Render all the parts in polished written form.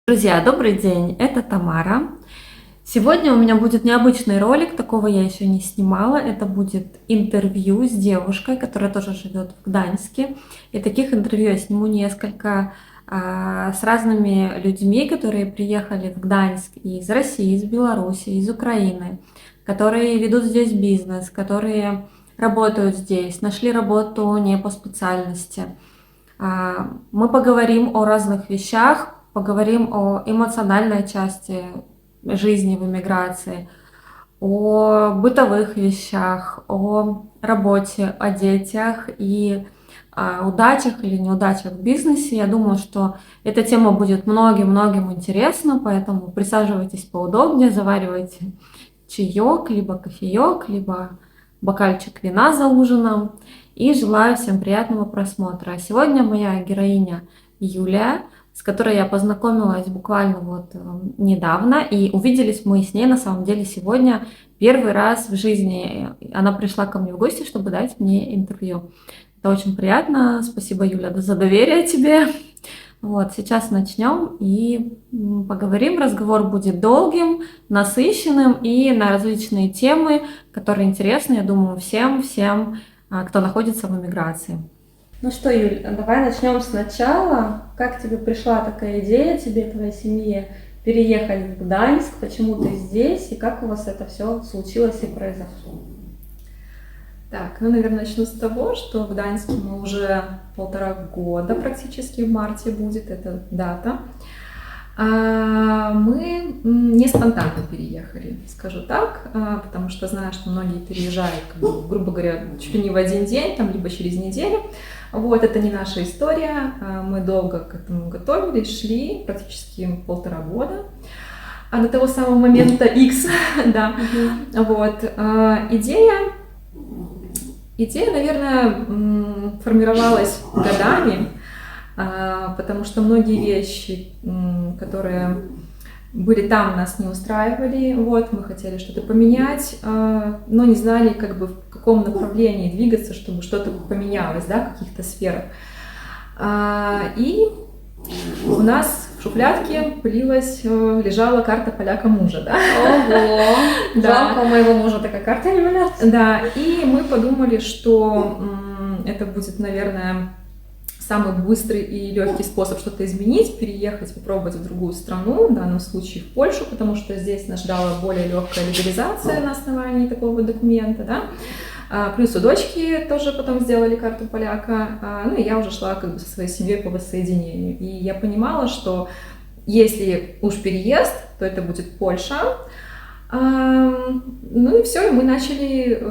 Друзья, добрый день, это Тамара. Сегодня у меня будет необычный ролик, такого я еще не снимала. Это будет интервью с девушкой, которая тоже живет в Гданьске. И таких интервью я сниму несколько с разными людьми, которые приехали в Гданьск из России, из Беларуси, из Украины, которые ведут здесь бизнес, которые работают здесь, нашли работу не по специальности. Мы поговорим о разных вещах, поговорим о эмоциональной части жизни в эмиграции, о бытовых вещах, о работе, о детях и о удачах или неудачах в бизнесе. Я думаю, что эта тема будет многим-многим интересна, поэтому присаживайтесь поудобнее, заваривайте чаек, либо кофеек, либо бокальчик вина за ужином. И желаю всем приятного просмотра. Сегодня моя героиня Юлия, с которой я познакомилась буквально недавно, и увиделись мы с ней на самом деле сегодня первый раз в жизни. Она пришла ко мне в гости, чтобы дать мне интервью. Это очень приятно. Спасибо, Юля, за доверие тебе. Вот, сейчас начнем и поговорим. Разговор будет долгим, насыщенным и на различные темы, которые интересны, я думаю, всем, кто находится в эмиграции. Ну что, Юль, давай начнем сначала. Как тебе пришла такая идея, тебе и твоей семье переехать в Гданьск? Почему ты здесь? И как у вас это все случилось и произошло? Так, наверное, начну с того, что в Гданьске мы уже 1,5 года практически, в марте будет эта дата. Мы не спонтанно переехали, скажу так, потому что знаю, что многие переезжают, грубо говоря, чуть ли не в один день, там, либо через неделю. Вот, это не наша история, мы долго к этому готовились, шли практически 1,5 года. До того самого момента X, да, вот, Идея, наверное, формировалась годами, потому что многие вещи, которые были там, нас не устраивали. Вот, мы хотели что-то поменять, но не знали, в каком направлении двигаться, чтобы что-то поменялось, да, в каких-то сферах. И у нас в шухлядке лежала карта поляка мужа, да. Ого! Жалко, у моего мужа такая карта не валяется. Да, и мы подумали, что это будет, наверное, самый быстрый и легкий способ что-то изменить, переехать, попробовать в другую страну, в данном случае в Польшу, потому что здесь нас ждала более легкая легализация на основании такого документа, да. Плюс у дочки тоже потом сделали карту поляка, ну и я уже шла со своей семьей по воссоединению. И я понимала, что если уж переезд, то это будет Польша. Ну и все, и мы начали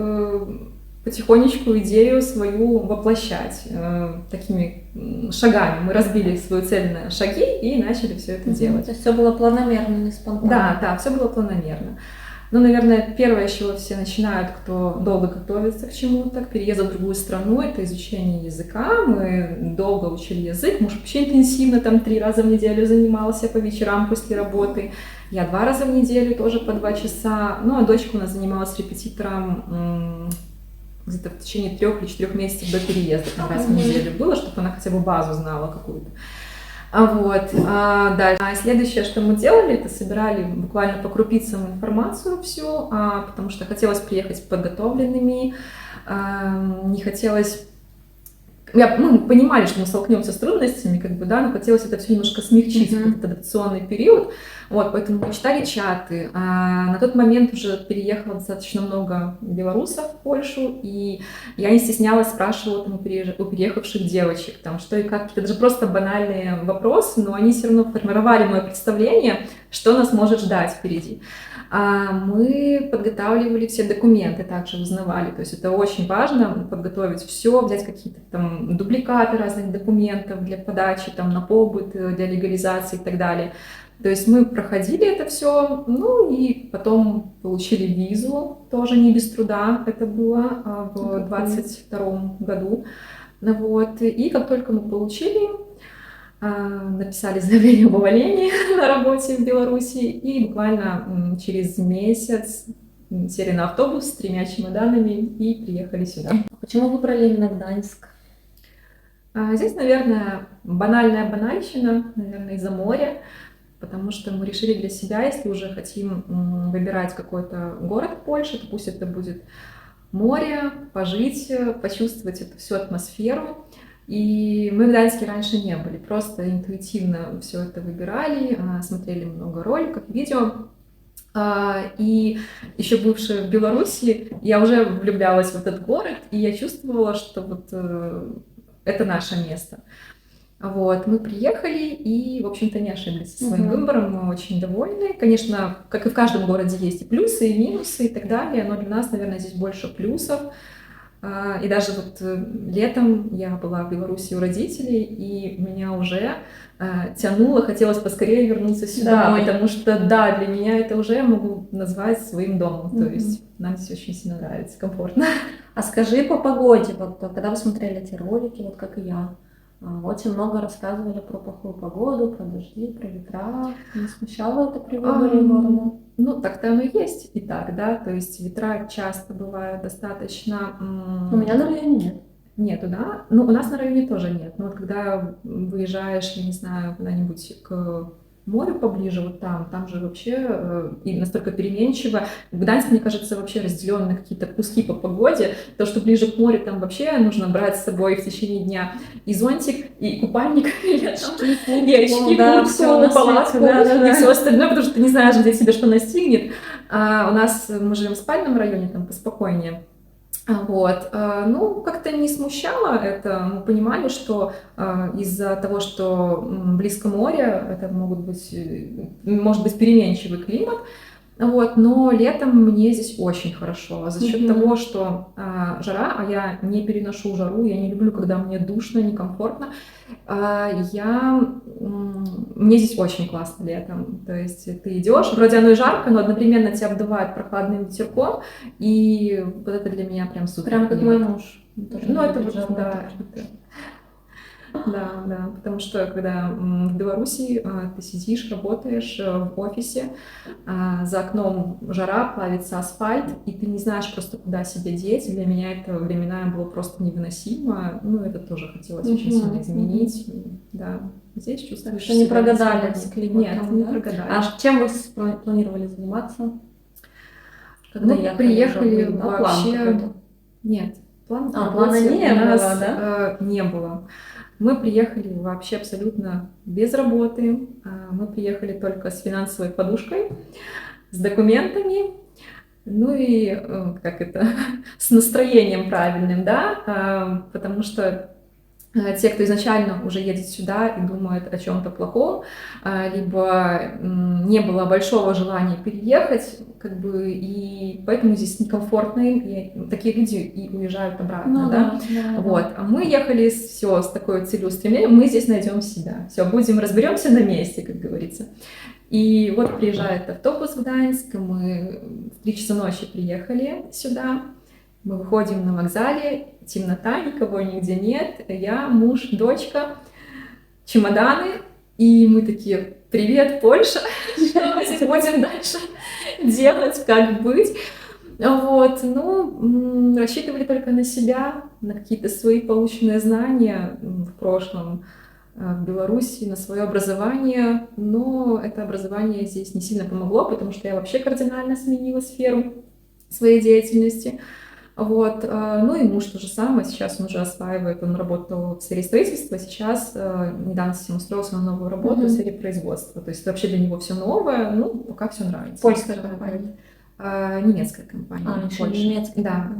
потихонечку идею свою воплощать такими шагами. Мы разбили свою цель на шаги и начали все это делать. То есть все было планомерно, не спонтанно? Да, все было планомерно. Ну, наверное, первое, с чего все начинают, кто долго готовится к чему-то, к переезду в другую страну, это изучение языка. Мы долго учили язык, муж вообще интенсивно, 3 раза в неделю занимался по вечерам после работы. Я 2 раза в неделю, тоже по 2 часа. Ну, а дочка у нас занималась репетитором где-то в течение 3 или 4 месяцев до переезда, раз в неделю было, чтобы она хотя бы базу знала какую-то. Дальше. Следующее, что мы делали, это собирали буквально по крупицам информацию всю, потому что хотелось приехать подготовленными, не хотелось... Мы понимали, что мы столкнемся с трудностями, но хотелось это все немножко смягчить, этот адаптационный период. Вот, поэтому мы читали чаты. На тот момент уже переехало достаточно много белорусов в Польшу, и я не стеснялась, спрашивала у переехавших девочек, что и как. Это же просто банальные вопросы, но они все равно формировали мое представление, что нас может ждать впереди. Мы подготавливали все документы, также узнавали. То есть это очень важно, подготовить все, взять какие-то дубликаты разных документов для подачи, на побыт, для легализации и так далее. То есть мы проходили это все, ну и потом получили визу, тоже не без труда, это было в 2022 году. Вот. И как только мы получили, написали заявление об увольнении на работе в Беларуси, и буквально через месяц сели на автобус с 3 чемоданами и приехали сюда. Почему выбрали именно Гданьск? Здесь, наверное, банальная банальщина, наверное, из-за моря. потому что мы решили для себя, если уже хотим выбирать какой-то город в Польше, то пусть это будет море, пожить, почувствовать эту всю атмосферу. И мы в Гданьске раньше не были, просто интуитивно все это выбирали, смотрели много роликов, видео. И еще бывшая в Беларуси, я уже влюблялась в этот город, и я чувствовала, что вот это наше место. Вот, мы приехали и, в общем-то, не ошиблись со своим выбором, мы очень довольны. Конечно, как и в каждом городе есть и плюсы, и минусы, и так далее, но для нас, наверное, здесь больше плюсов. И даже вот летом я была в Беларуси у родителей, и меня уже тянуло, хотелось поскорее вернуться сюда, Домой. потому что, да, для меня это уже я могу назвать своим домом, то есть нам здесь очень сильно нравится, комфортно. А скажи по погоде, вот когда вы смотрели эти ролики, вот как и я, очень много рассказывали про плохую погоду, про дожди, про ветра. Не смущало это при выборе города? Ну, так-то оно и есть и так, да, то есть ветра часто бывают достаточно... У меня на районе нет. Нету, да? Ну, у нас на районе тоже нет. Но вот когда выезжаешь, я не знаю, куда-нибудь к морю поближе, вот там же вообще и настолько переменчиво. Гданьск, мне кажется, вообще разделен на какие-то куски по погоде. То, что ближе к морю, там вообще нужно брать с собой в течение дня и зонтик, и купальник, и очки, куртку, палатку, и все остальное, потому что ты не знаешь, где тебя что настигнет. А у нас, мы живем в спальном районе, там поспокойнее. Вот. Ну, как-то не смущало это. Мы понимали, что из-за того, что близко море, это может быть переменчивый климат. Вот, но летом мне здесь очень хорошо. За счет того, что жара, а я не переношу жару, я не люблю, когда мне душно, некомфортно, мне здесь очень классно летом. То есть ты идешь, вроде оно и жарко, но одновременно тебя обдувает прохладным ветерком, и вот это для меня прям супер. Прям как мой муж. Ну, это вот, да. Да, потому что когда в Беларуси ты сидишь, работаешь в офисе, за окном жара, плавится асфальт, и ты не знаешь просто, куда себя деть. Для меня это временами было просто невыносимо. Ну, это тоже хотелось очень сильно изменить. Да, здесь чувствуешь что не себя прогадали с климатом. Нет, не прогадали. А чем вы планировали заниматься? Когда приехали вообще... Нет, плана не было, да? Не было. Мы приехали вообще абсолютно без работы. Мы приехали только с финансовой подушкой, с документами, ну и с настроением правильным, да, потому что те, кто изначально уже едет сюда и думает о чем-то плохом, либо не было большого желания переехать, и поэтому здесь некомфортно им, и такие люди и уезжают обратно, да? Вот. А мы ехали с такой целеустремлением, мы здесь найдем себя, разберемся на месте, как говорится. И вот приезжает автобус в Гданьск, мы в 3 часа ночи приехали сюда. Мы выходим на вокзале, темнота, никого нигде нет, я, муж, дочка, чемоданы, и мы такие: привет, Польша, что мы здесь будем дальше делать, как быть? Вот, ну, рассчитывали только на себя, на какие-то свои полученные знания в прошлом в Беларуси, на свое образование, но это образование здесь не сильно помогло, потому что я вообще кардинально сменила сферу своей деятельности. Вот. Ну и муж то же самое, сейчас он уже осваивает, он работал в сфере строительства, сейчас недавно совсем устроился на новую работу в сфере производства, то есть это вообще для него все новое, ну пока все нравится. Польская компания? Немецкая компания. Еще немецкая.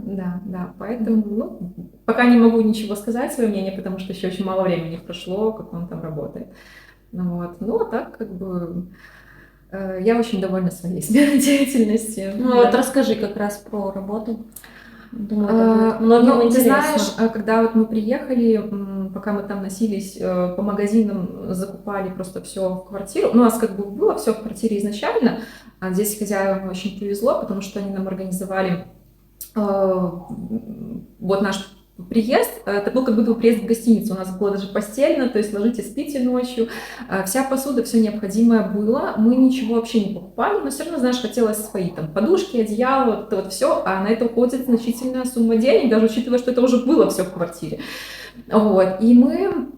Да, поэтому, ну, пока не могу ничего сказать, свое мнение, потому что еще очень мало времени прошло, как он там работает. Вот. Ну, а так, я очень довольна своей сферой деятельности. Ну, вот расскажи как раз про работу. Думаю, это будет многим интересно. Ты знаешь, когда вот мы приехали, пока мы там носились по магазинам, закупали просто все в квартиру. У нас было все в квартире изначально, а здесь хозяевам очень повезло, потому что они нам организовали вот наш приезд. Это был как будто бы приезд в гостиницу. У нас было даже постельно, то есть ложитесь, спите ночью. Вся посуда, все необходимое было. Мы ничего вообще не покупали, но все равно, знаешь, хотелось свои там подушки, одеяло, вот это вот все. А на это уходит значительная сумма денег, даже учитывая, что это уже было все в квартире. Вот. И мы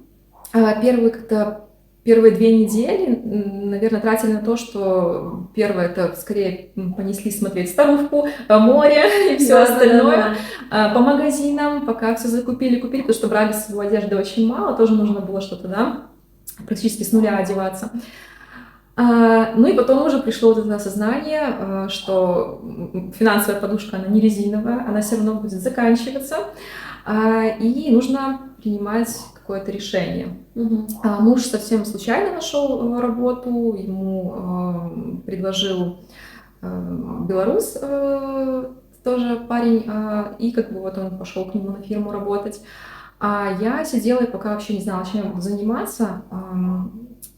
первые как-то первые 2 недели, наверное, тратили на то, что первое, это скорее понесли смотреть старуху, море и все остальное. По магазинам, пока все закупили, купили, потому что брали с собой одежды очень мало, тоже нужно было что-то, да, практически с нуля одеваться. Ну и потом уже пришло вот это осознание, что финансовая подушка, она не резиновая, она все равно будет заканчиваться, и нужно принимать какое-то решение. Муж совсем случайно нашел работу, ему предложил белорус, тоже парень, и как бы вот он пошел к нему на фирму работать. А я сидела и пока вообще не знала, чем я буду заниматься.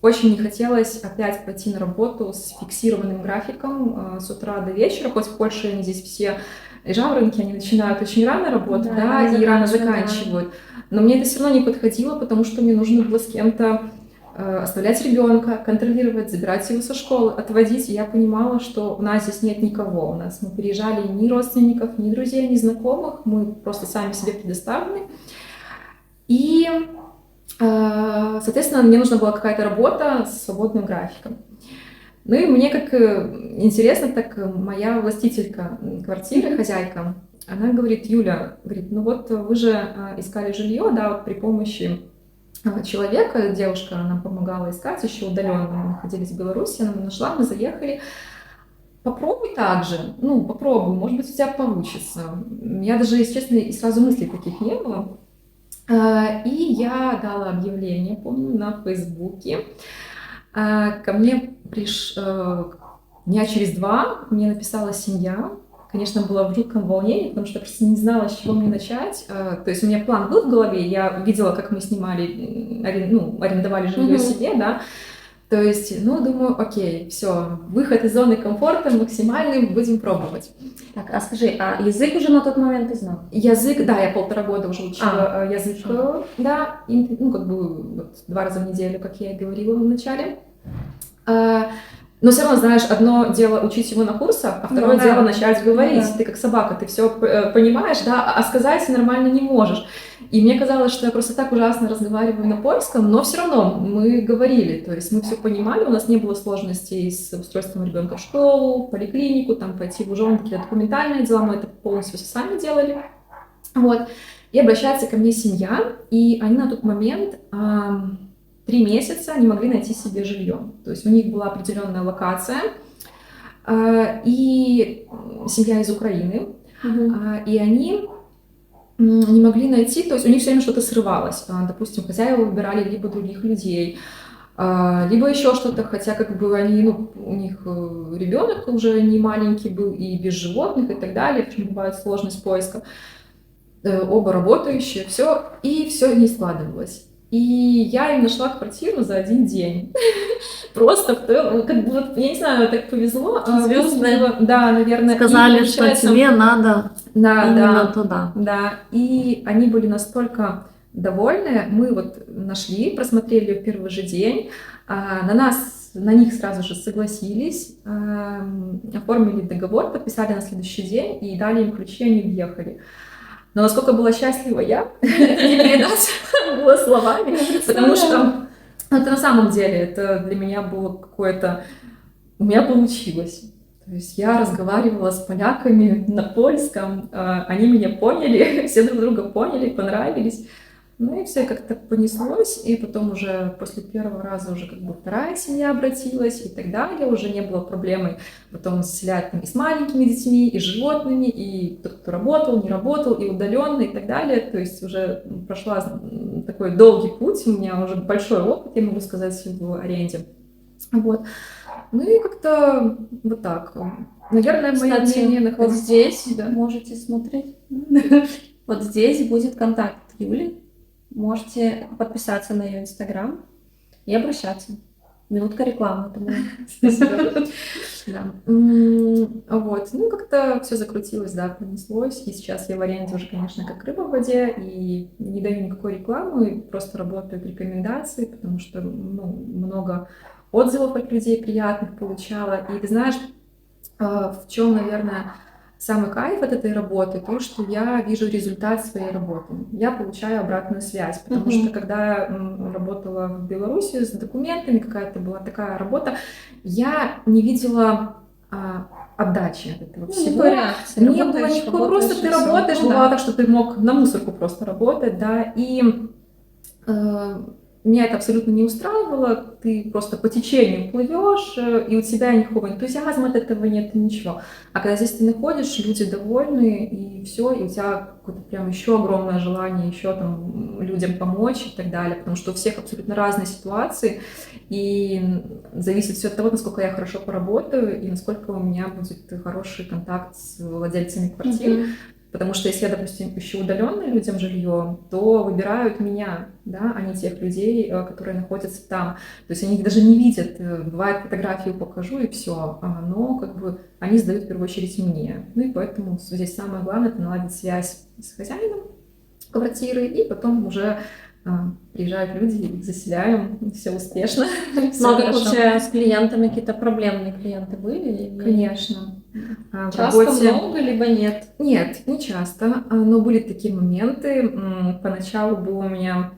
Очень не хотелось опять пойти на работу с фиксированным графиком с утра до вечера, хоть в Польше они здесь все жаворонки, они начинают очень рано работать, да, и рано заканчивают. Но мне это все равно не подходило, потому что мне нужно было с кем-то оставлять ребенка, контролировать, забирать его со школы, отводить. И я понимала, что у нас здесь нет никого. У нас мы переезжали ни родственников, ни друзей, ни знакомых. Мы просто сами себе предоставлены. И, соответственно, мне нужна была какая-то работа с свободным графиком. Ну и мне как интересно, так моя властителька квартиры, хозяйка, она говорит: Юля, говорит, ну вот вы же искали жилье, да, вот при помощи человека, девушка нам помогала искать еще удаленно, мы находились в Беларуси, она нашла, мы заехали. Попробуй так же, ну попробуй, может быть у тебя получится. Я даже, если честно, и сразу мыслей таких не было. И я дала объявление, помню, на Фейсбуке. Ко мне дня через 2 мне написала семья. Конечно, была в жутком волнении, потому что я просто не знала, с чего мне начать. То есть у меня план был в голове, я видела, как мы снимали, арендовали жилье себе, да. То есть, думаю, окей, все, выход из зоны комфорта максимальный, будем пробовать. Так, а скажи, а язык уже на тот момент ты знал? Язык, да, я 1,5 года уже учила язык, да, вот 2 раза в неделю, как я и говорила в начале. Но все равно, знаешь, одно дело учить его на курсах, а второе дело начать говорить. Ты как собака, ты все понимаешь, да, а сказать нормально не можешь. И мне казалось, что я просто так ужасно разговариваю на польском, но все равно мы говорили, то есть мы все понимали, у нас не было сложностей с устройством ребенка в школу, в поликлинику, там пойти в ужин, какие-то документальные дела, мы это полностью все сами делали. Вот. И обращается ко мне семья, и они на тот момент 3 месяца не могли найти себе жилье. То есть у них была определенная локация, и семья из Украины, и они не могли найти, то есть у них все время что-то срывалось. Допустим, хозяева выбирали либо других людей, либо еще что-то, хотя как бы они, у них ребенок уже не маленький был и без животных и так далее, в чем бывает сложность поиска. Оба работающие, и все не складывалось. И я им нашла квартиру за 1 день. Просто, как бы, вот, я не знаю, так повезло. Звездные. Да, наверное. Сказали, что тебе надо именно туда. Да, и они были настолько довольны. Мы вот нашли, просмотрели ее в первый же день. На них сразу же согласились, оформили договор, подписали на следующий день и дали им ключи, они въехали. Но насколько была счастлива я, это не передать было словами, потому что это на самом деле, это для меня было какое-то... У меня получилось. То есть я разговаривала с поляками на польском, они меня поняли, все друг друга поняли, понравились. Ну и все как-то понеслось, и потом уже после первого раза уже как бы вторая семья обратилась и так далее, уже не было проблемы потом заселять там и с маленькими детьми, и с животными, и тот, кто работал, не работал, и удаленно, и так далее, то есть уже прошла такой долгий путь, у меня уже большой опыт, я могу сказать, в аренде. Вот. Ну и как-то вот так. Наверное, мое мнение находится... Вот здесь можете смотреть. Вот здесь будет контакт Юли. Можете подписаться на ее Инстаграм и обращаться. Минутка рекламы. Спасибо. Вот. Как-то все закрутилось, да, понеслось. И сейчас я в аренде уже, конечно, как рыба в воде. И не даю никакой рекламы, просто работаю по рекомендации, потому что много отзывов от людей приятных получала. И ты знаешь, в чем, наверное, самый кайф от этой работы, то, что я вижу результат своей работы. Я получаю обратную связь, потому что когда работала в Беларуси с документами, какая-то была такая работа, я не видела отдачи от этого всего. Никакой реакции. Не было никакого, просто ты работаешь, бывало так, что ты мог на мусорку просто работать, да, и меня это абсолютно не устраивало, ты просто по течению плывешь, и у тебя никакого энтузиазма от этого нет, ничего. А когда здесь ты находишь, люди довольны, и все, и у тебя какое-то прям еще огромное желание еще там людям помочь и так далее, потому что у всех абсолютно разные ситуации, и зависит все от того, насколько я хорошо поработаю, и насколько у меня будет хороший контакт с владельцами квартир. Потому что если я, допустим, ищу удаленно людям жилье, то выбирают меня, да, а не тех людей, которые находятся там. То есть они их даже не видят. Бывает, фотографию покажу, и все. Но как бы они сдают в первую очередь мне. Ну и поэтому здесь самое главное — это наладить связь с хозяином квартиры, и потом уже приезжают люди, их заселяем, все успешно. Ну, а вообще с клиентами какие-то проблемные клиенты были? Конечно. Часто, много, либо нет? Нет, не часто, но были такие моменты. Поначалу у меня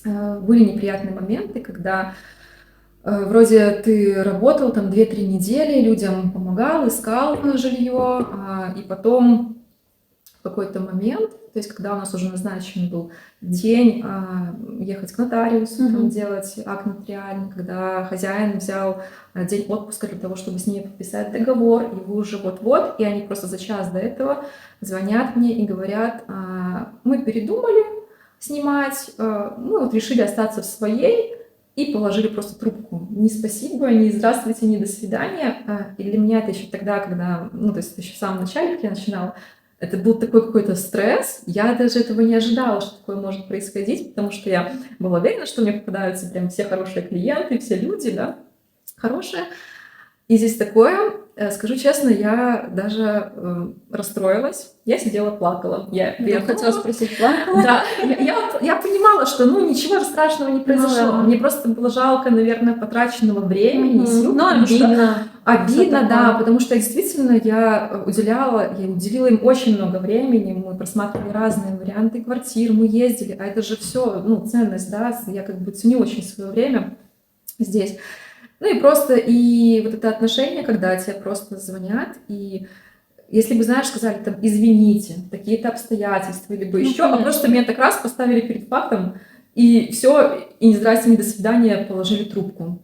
были неприятные моменты, когда вроде ты работал там 2-3 недели, людям помогал, искал жилье, и потом в какой-то момент, то есть когда у нас уже назначен был день ехать к нотариусу, там, делать акт нотариальный, когда хозяин взял день отпуска для того, чтобы с ней подписать договор, и вы уже вот-вот, и они просто за час до этого звонят мне и говорят: мы передумали снимать, мы вот решили остаться в своей, и положили просто трубку. Ни спасибо, ни здравствуйте, ни до свидания. И для меня это еще тогда, когда, ну, то есть еще в самом начале, как я начинала, это был такой какой-то стресс. Я даже этого не ожидала, что такое может происходить, потому что я была уверена, что мне попадаются прям все хорошие клиенты, все люди, да, хорошие. И здесь такое, скажу честно, я даже расстроилась. Я сидела, плакала. Я хотела спросить, плакала? Да, я понимала, что, ну, ничего страшного не произошло. Мне просто было жалко, наверное, потраченного времени и сил. Ну, обидно. Обидно, да, потому что действительно я уделила им очень много времени, мы просматривали разные варианты квартир, мы ездили, а это же все, ну, ценность, да, я как бы ценю очень свое время здесь. Ну и просто, и вот это отношение, когда тебе просто звонят, и если бы, знаешь, сказали там: извините, такие-то обстоятельства, либо еще, а просто меня так раз поставили перед фактом, и все, и ни здрасте, ни до свидания, положили трубку.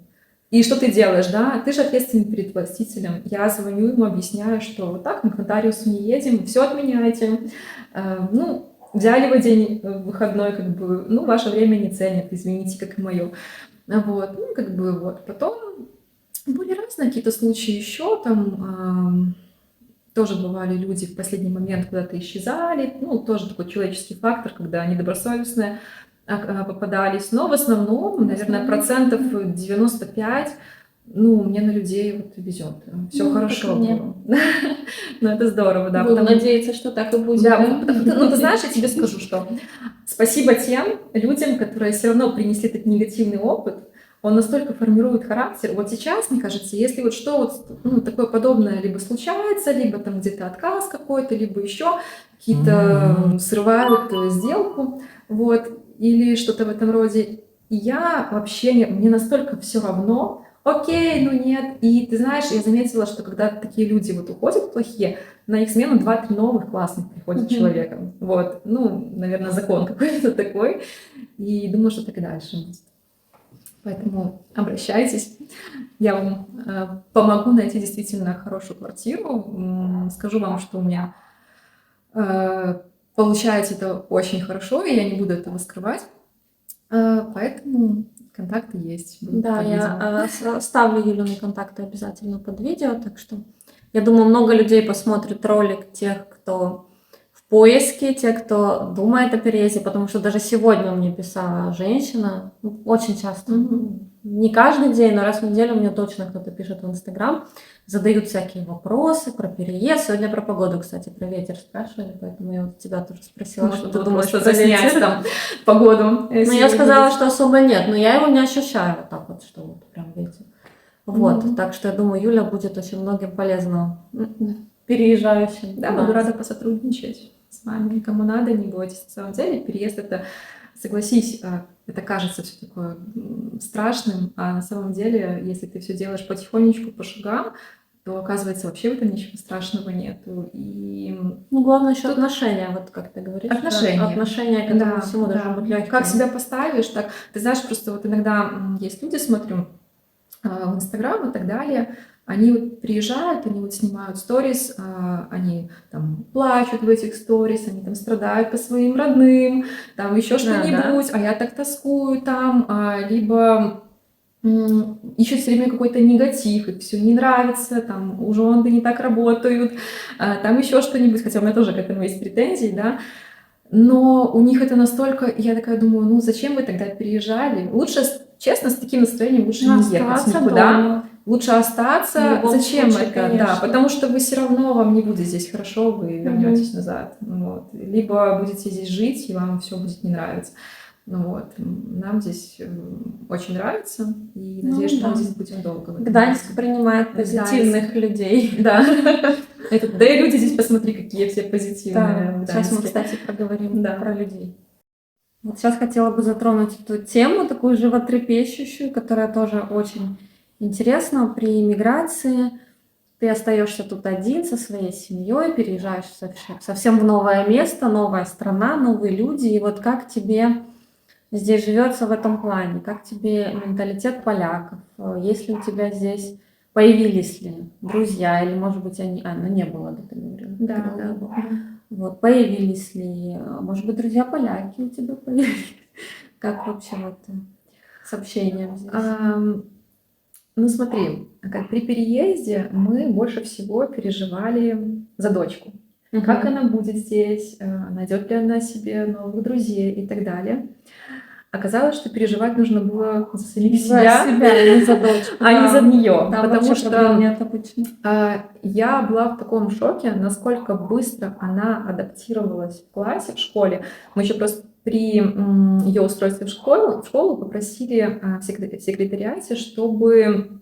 И что ты делаешь, да? Ты же ответственен перед властителем. Я звоню ему, объясняю, что вот так мы к нотариусу не едем, все отменяйте. Ну, взяли вы день выходной, как бы, ну, ваше время не ценят, извините, как и мое. Вот, ну, как бы, вот. Потом были разные какие-то случаи еще, там тоже бывали люди в последний момент куда-то исчезали, ну, тоже такой человеческий фактор, когда недобросовестные попадались, но в основном, наверное, 95%, ну, мне на людей вот везет, все хорошо было. Ну, это здорово, да. Будем надеяться, что так и будет. Да, ну, ты знаешь, я тебе скажу, что спасибо тем людям, которые все равно принесли этот негативный опыт, он настолько формирует характер. Вот сейчас, мне кажется, если вот что вот, ну, такое подобное либо случается, либо там где-то отказ какой-то, либо еще какие-то срывают сделку, вот, или что-то в этом роде. И я вообще, мне настолько все равно, окей, ну нет. И ты знаешь, я заметила, что когда такие люди вот уходят плохие, на их смену 2-3 новых классных приходит человека. Вот, ну, наверное, закон какой-то такой. И думаю, что так и дальше будет. Поэтому обращайтесь, я вам помогу найти действительно хорошую квартиру. Скажу вам, что у меня получается это очень хорошо, и я не буду этого скрывать. Поэтому контакты есть. Да, я ставлю Юлины контакты обязательно под видео, так что я думаю, много людей посмотрит ролик, тех, кто в поиске, те, кто думает о переезде, потому что даже сегодня мне писала женщина, очень часто, не каждый день, но раз в неделю мне точно кто-то пишет в Инстаграм, задают всякие вопросы про переезд. Сегодня про погоду, кстати, про ветер спрашивали, поэтому я вот тебя тоже спросила, что ты думаешь, что заснять там погоду. Ну, я сказала, что особо нет, но я его не ощущаю вот так вот, что вот прям ветер. Вот, так что я думаю, Юля будет очень многим полезна. переезжающим. Да, буду рада посотрудничать с вами. Кому надо, не бойтесь. На самом деле переезд это, согласись, это кажется все такое страшным, а на самом деле, если ты все делаешь потихонечку, по шагам, то оказывается вообще в этом ничего страшного нету. И Ну, главное еще отношения, вот как ты говоришь. отношения. Да, отношения к этому всему должны быть легкими. Как себя поставишь, так. Ты знаешь, просто вот иногда есть люди, смотрю, в Инстаграм и так далее, они вот приезжают, они вот снимают сторис, они там плачут в этих сторис, они там страдают по своим родным, там еще что-нибудь, а я так тоскую там, либо ищут все время какой-то негатив, и все не нравится, там у жены не так работают, там еще что-нибудь, хотя у меня тоже к этому есть претензии, да, но у них это настолько, я такая думаю, ну зачем вы тогда переезжали? Лучше, честно, с таким настроением лучше не ехать никуда. Дома. Лучше остаться. Зачем случае, это? конечно. Да, потому что вы все равно, вам не будет здесь хорошо, вы вернетесь назад. Вот. Либо будете здесь жить, и вам все будет не нравиться. Ну вот, нам здесь очень нравится, и надеюсь, что мы здесь будем долго. Гданьск принимает позитивных людей. Да. Да и люди здесь, посмотри, какие все позитивные. Да. Сейчас мы, кстати, поговорим про людей. Вот сейчас хотела бы затронуть эту тему, такую животрепещущую, которая тоже очень интересна. При миграции ты остаешься тут один со своей семьей, переезжаешь совсем в новое место, новая страна, новые люди. И вот как тебе здесь живется в этом плане? Как тебе менталитет поляков? Есть ли у тебя здесь, появились ли друзья? Или, может быть, они... не было, да, ты говорила? Да. Вот, появились ли, может быть, друзья поляки у тебя появились? Как вообще вот с общением здесь? Ну смотри, как при переезде мы больше всего переживали за дочку. Как она будет здесь, найдет ли она себе новых друзей и так далее. Оказалось, что переживать нужно было за самих себя, не за дочку, а не за нее. Там потому что нет обычно. Я была в таком шоке, насколько быстро она адаптировалась в классе, в школе. Мы еще просто при ее устройстве в школу попросили в секретариате, чтобы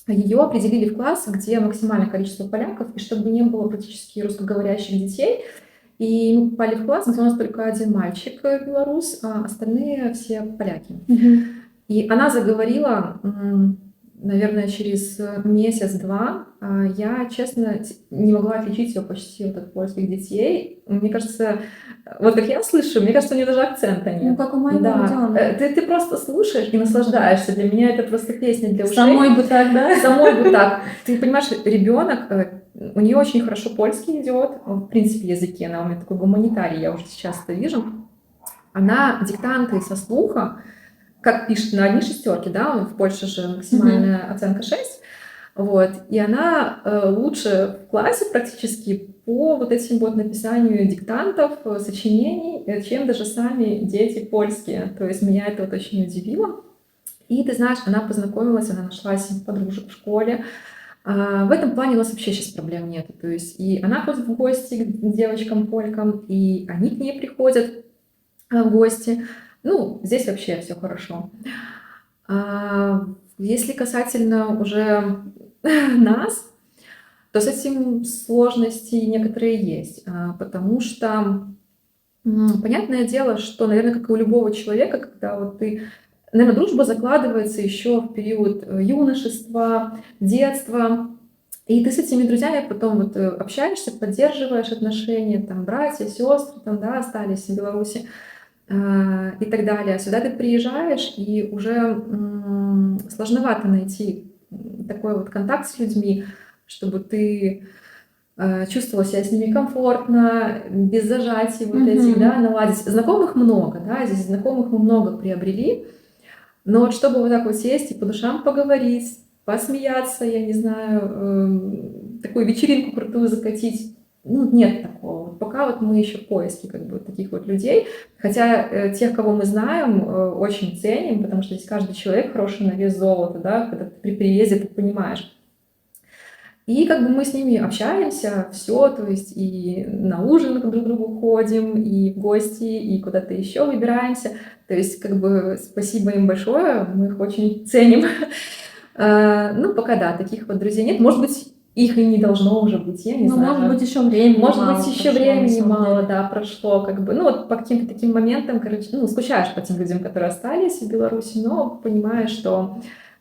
ее определили в класс, где максимальное количество поляков, и чтобы не было практически русскоговорящих детей. И мы попали в класс, где у нас только один мальчик белорус, а остальные все поляки. И она заговорила, наверное, через месяц-два. Я, честно, не могла отличить ее почти от польских детей. Мне кажется, вот как я слышу, мне кажется, у нее даже акцента нет. Ну, как у моего ребенка. Ты просто слушаешь и наслаждаешься. Для меня это просто песня для ушей. Самой бы так, да? Самой бы так. Ты понимаешь, ребенок, у нее очень хорошо польский идет, в принципе, языке, она у меня такой гуманитарий, я уже сейчас это вижу. Она диктанты со слуха, как пишет на одни шестерки, да, в Польше же максимальная оценка 6, вот, и она лучше в классе практически по вот этим вот написанию диктантов, сочинений, чем даже сами дети польские, то есть меня это вот очень удивило. И ты знаешь, она познакомилась, она нашла себе подружек в школе. В этом плане у нас вообще сейчас проблем нет. То есть и она ходит в гости к девочкам-полькам, и они к ней приходят в гости. Ну, здесь вообще все хорошо. Если касательно уже нас, то с этим сложности некоторые есть. Потому что, понятное дело, что, наверное, как и у любого человека, когда вот ты... Наверное, дружба закладывается еще в период юношества, детства. И ты с этими друзьями потом вот общаешься, поддерживаешь отношения, там, братья, сестры, там, да, остались в Беларуси и так далее. Сюда ты приезжаешь, и уже сложновато найти такой вот контакт с людьми, чтобы ты чувствовала себя с ними комфортно, без зажатий вот этих, да, наладить. Знакомых много, да, здесь знакомых мы много приобрели. Но вот чтобы вот так вот сесть и по душам поговорить, посмеяться, я не знаю, такую вечеринку крутую закатить, ну, нет такого. Пока вот мы еще в поиске как бы таких вот людей. Хотя тех, кого мы знаем, очень ценим, потому что здесь каждый человек хороший на вес золота, да, когда ты при приезде ты понимаешь. И как бы мы с ними общаемся, все, то есть и на ужин друг к другу ходим, и в гости, и куда-то еще выбираемся. То есть как бы спасибо им большое, мы их очень ценим. Ну, пока да, таких вот друзей нет. Может быть, их и не должно уже быть, я не Ну, знаю. может быть, еще времени Может мало быть, еще прошло, на времени самом мало, деле. да, прошло, как бы, ну, вот по каким-то таким моментам, короче, ну, скучаешь по тем людям, которые остались в Беларуси, но понимаешь, что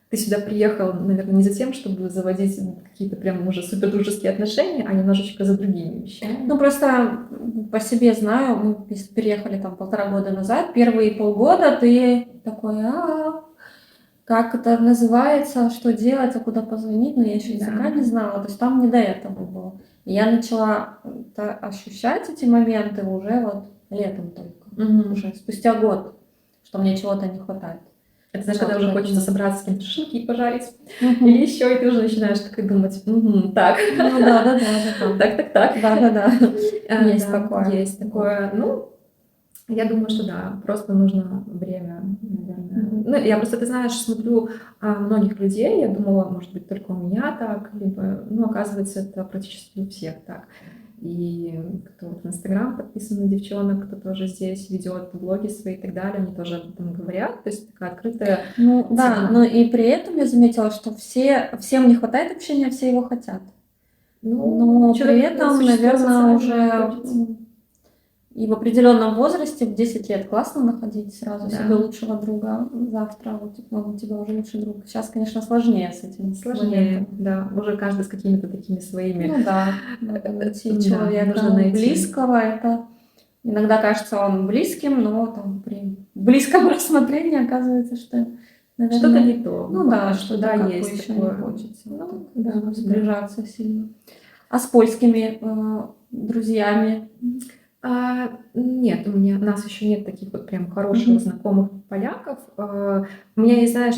ты сюда приехал, наверное, не за тем, чтобы заводить какие-то прям уже супер дружеские отношения, а немножечко за другими вещами. Ну, просто по себе знаю, мы переехали там 1,5 года назад, первые полгода ты такой, как это называется, что делать, а куда позвонить, но я еще языка не знала, то есть там не до этого было. И я начала ощущать эти моменты уже вот летом только, уже спустя год, что мне чего-то не хватает. Это знаешь, Вот, когда уже хочется поэтому. собраться с кем-то шашлыки и пожарить, Мгм. или еще, и ты уже начинаешь так и думать, так, Ну да. так. Да. Есть Да, такое. есть такое. Ну, я думаю, что да, просто нужно время, наверное. Ну, я просто, ты знаешь, смотрю многих людей, я думала, может быть, только у меня так, либо, ну, оказывается, это практически у всех так. И кто вот в Инстаграм подписан на девчонок, кто тоже здесь ведет блоги свои и так далее, они тоже об этом говорят, то есть такая открытая Ну да, тема. но и при этом я заметила, что всем не хватает общения, все его хотят. Но при человек этом, существо наверное, социальное, уже хочется. и в определенном возрасте, в 10 лет, классно находить сразу Да. себе лучшего друга. Завтра у тебя уже лучший друг. Сейчас, конечно, сложнее с этим Сложнее, моментом. да, уже каждый с какими-то такими своими. Ну да, надо найти Да, человека нужно найти. близкого. Это иногда кажется он близким, но там при близком рассмотрении оказывается, что, наверное, Что-то не то. ну да, что что-то да, как бы есть еще такое. не хочется Ну, вот так да, сближаться сильно. А с польскими друзьями? Нет, у нас еще нет таких вот прям хороших знакомых поляков. У меня есть, знаешь,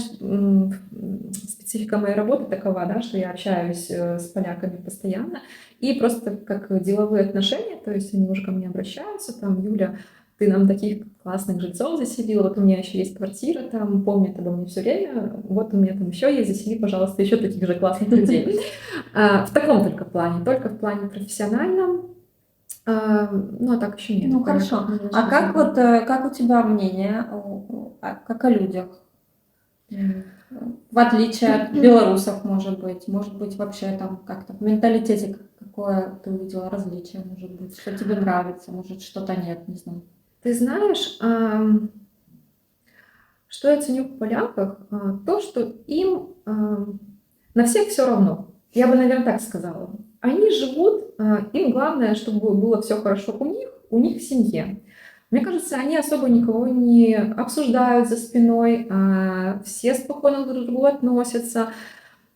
специфика моей работы такова, да, что я общаюсь с поляками постоянно, и просто как деловые отношения, то есть они уже ко мне обращаются, там, Юля, ты нам таких классных жильцов заселила, вот у меня еще есть квартира, там, помнят обо мне все время, вот у меня там еще есть, засели, пожалуйста, еще таких же классных людей. В таком только в плане профессиональном. Ну, а так еще нет. Ну хорошо. А как вот как у тебя мнение, как о людях? В отличие от белорусов, может быть, вообще там как-то в менталитете какое ты увидела различие, может быть, что тебе нравится, может, что-то нет, не знаю. Ты знаешь, что я ценю в поляках, то, что им на всех все равно. Я бы, наверное, так сказала. Они живут, им главное, чтобы было все хорошо у них в семье. Мне кажется, они особо никого не обсуждают за спиной, все спокойно друг к другу относятся.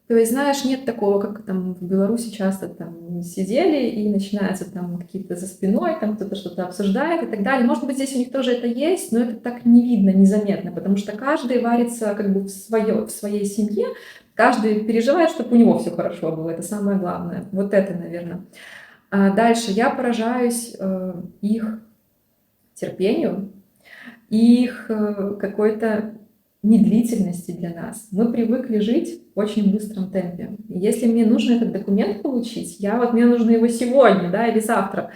То есть, знаешь, нет такого, как там в Беларуси часто там сидели и начинаются там какие-то за спиной, там кто-то что-то обсуждает и так далее. Может быть, здесь у них тоже это есть, но это так не видно, незаметно, потому что каждый варится как бы в своей семье, каждый переживает, чтобы у него все хорошо было, это самое главное. Вот это, наверное. Дальше я поражаюсь их терпению, их какой-то медлительности для нас. Мы привыкли жить в очень быстром темпе. Если мне нужно этот документ получить, мне нужно его сегодня, да, или завтра.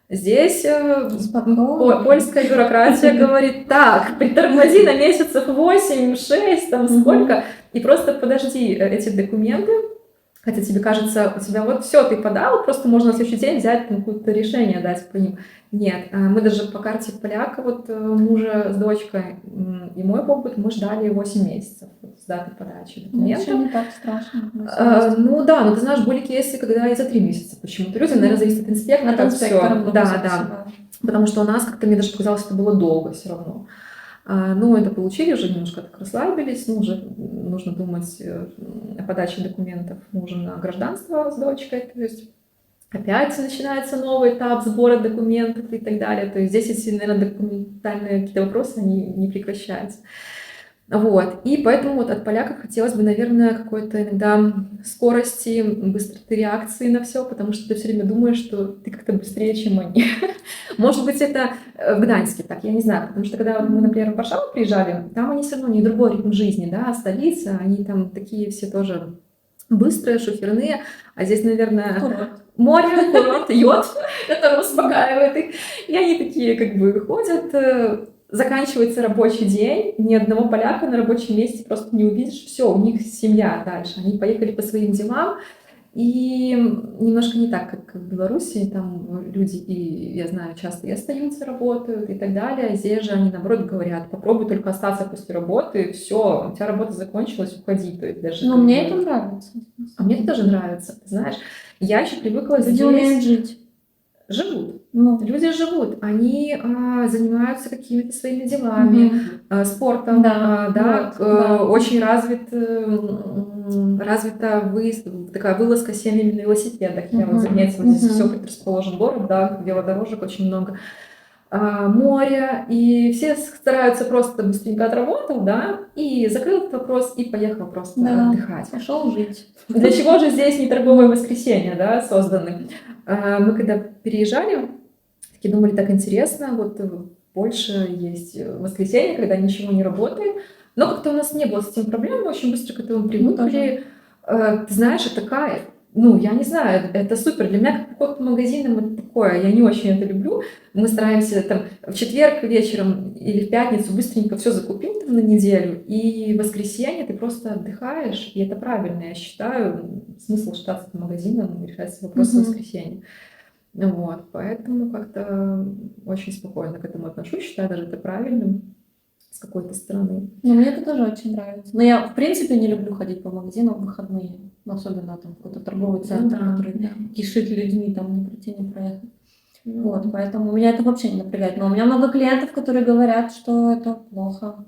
Здесь польская бюрократия говорит, так, притормози на месяцев 8, 6, там сколько, и просто подожди эти документы, хотя тебе кажется, у тебя вот все, ты подал, просто можно на следующий день взять какое-то решение дать по ним. Нет, мы даже по карте поляка, вот мужа с дочкой и мой опыт, мы ждали 8 месяцев с даты подачи документов. Это не так страшно. Ну да, но ты знаешь, были кейсы, когда и за 3 месяца почему-то. Люди, наверное, зависит от инспектора. От инспектора. Да. Потому что у нас как-то, мне даже показалось, это было долго все равно. Ну, это получили, уже немножко так расслабились, ну, уже нужно думать о подаче документов мужа на гражданство с дочкой, то есть опять начинается новый этап сбора документов и так далее, то есть здесь эти, наверное, документальные какие-то вопросы, они не прекращаются. Вот, и поэтому вот от поляков хотелось бы, наверное, какой-то иногда скорости, быстроты реакции на все, потому что ты все время думаешь, что ты как-то быстрее, чем они. Может быть, это в Гданьске так, я не знаю, потому что когда мы, например, в Варшаву приезжали, там они все равно, у них другой ритм жизни, да, столица, они там такие все тоже быстрые, шоферные, а здесь, наверное, море, курорт, йод, который успокаивает их, и они такие как бы ходят. Заканчивается рабочий день, ни одного поляка на рабочем месте просто не увидишь. Все, у них семья дальше. Они поехали по своим делам, И немножко не так, как в Беларуси, там люди, и я знаю, часто и остаются, работают и так далее. Здесь же они, наоборот, говорят, попробуй только остаться после работы, все, у тебя работа закончилась, уходи. То есть даже Но как мне бы- это нравится. А мне это тоже нравится, ты знаешь. Я еще привыкла Люди здесь... умеют жить. Живут. Ну, Люди живут, они занимаются какими-то своими делами, спортом, Да, да, вот, да. очень развита такая вылазка с семьями на велосипедах. Я вот заметила, здесь все предрасположен город, да, велодорожек очень много. Море, и все стараются просто быстренько отработал, да, и закрыл этот вопрос, и поехал просто Да. отдыхать. Пошел жить. Для чего же здесь не торговые воскресенья, да, созданы? Мы когда переезжали, такие думали, так интересно, вот больше есть воскресенье, когда ничего не работает, но как-то у нас не было с этим проблем, мы очень быстро к этому привыкли. Ты знаешь, это кайф. Ну, я не знаю, это супер. Для меня как поход по магазинам это такое, я не очень это люблю. Мы стараемся там в четверг вечером или в пятницу быстренько все закупить там, на неделю, и в воскресенье ты просто отдыхаешь, и это правильно, я считаю. Смысл считаться по магазинам и решать все вопросы в воскресенье. Вот, поэтому как-то очень спокойно к этому отношусь, считаю даже это правильным с какой-то стороны. Но мне это тоже очень нравится. Но я, в принципе, не люблю ходить по магазинам в выходные. Особенно там какой-то торговый центр, который кишит людьми, там не прийти, не проехать. Вот, поэтому меня это вообще не напрягает. Но у меня много клиентов, которые говорят, что это плохо.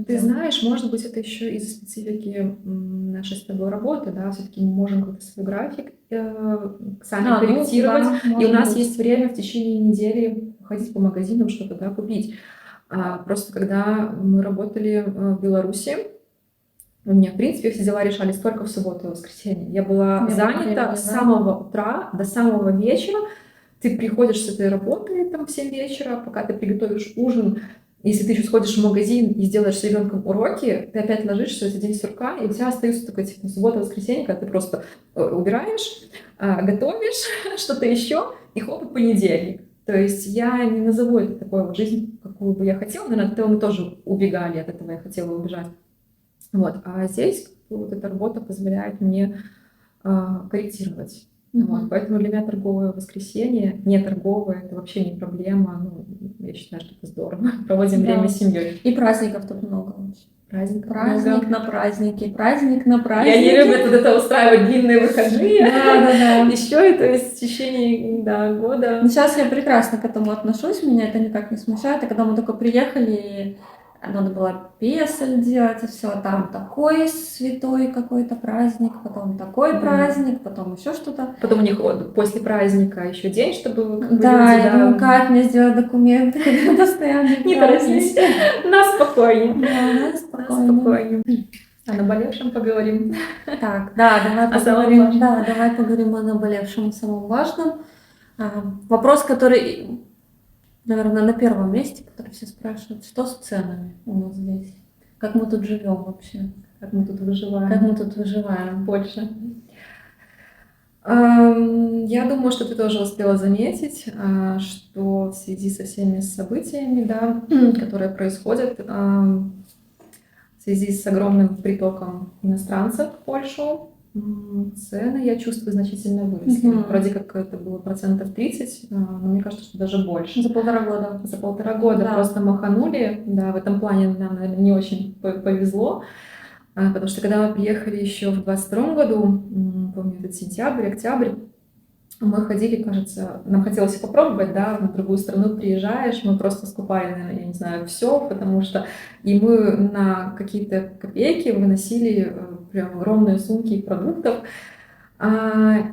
Ты знаешь, может быть, это еще из-за специфики нашей с тобой работы, да, все-таки мы можем какой-то свой график сами корректировать, и у нас есть время в течение недели ходить по магазинам, что-то, да, купить. Просто когда мы работали в Беларуси, у меня, в принципе, все дела решались только в субботу и воскресенье. Я была занята с самого утра до самого вечера. Ты приходишь с этой работы там в 7 вечера, пока ты приготовишь ужин. Если ты еще сходишь в магазин и сделаешь с ребенком уроки, ты опять ложишься, это день сурка, и у тебя остается такой типа суббота, воскресенье, когда ты просто убираешь, готовишь что-то еще, и хоп, и понедельник. То есть я не назову это такой вот жизнь, какую бы я хотела, наверное, от этого мы тоже убегали, от этого я хотела убежать. Вот. А здесь вот эта работа позволяет мне корректировать. Вот. Поэтому для меня торговое воскресенье, не торговое, это вообще не проблема. Ну, я считаю, что это здорово. Проводим время с семьей. И праздников тут много. Праздник на праздники, праздник на праздники. Я не люблю вот это устраивать длинные выходные. Да. Еще и то есть в течение года. Но сейчас я прекрасно к этому отношусь, меня это никак не смущает. А когда мы только приехали, надо было песель делать, и все, там такой святой какой-то праздник, потом такой праздник, потом еще что-то. Потом у них после праздника еще день, чтобы я думаю, как мне сделать документы, когда постоянно не торопись, на спокойнее. Да, спокойнее. О наболевшем поговорим. Так, давай поговорим о наболевшем, самом важном. Вопрос, который, наверное, на первом месте, который все спрашивают, что с ценами у нас здесь? Как мы тут живем вообще? Как мы тут выживаем? Как мы тут выживаем? Больше. Я думаю, что ты тоже успела заметить, что в связи со всеми событиями, да, которые происходят, в связи с огромным притоком иностранцев в Польшу, цены, я чувствую, значительно выросли. Вроде как это было 30%, но мне кажется, что даже больше. За 1,5 года. За 1,5 года просто маханули. Да, в этом плане нам, наверное, не очень повезло. Потому что когда мы приехали еще в 22 году, помню, это сентябрь, октябрь, мы ходили, кажется, нам хотелось попробовать, да, в другую страну приезжаешь, мы просто скупали, наверное, я не знаю, все, потому что и мы на какие-то копейки выносили прям огромные сумки продуктов.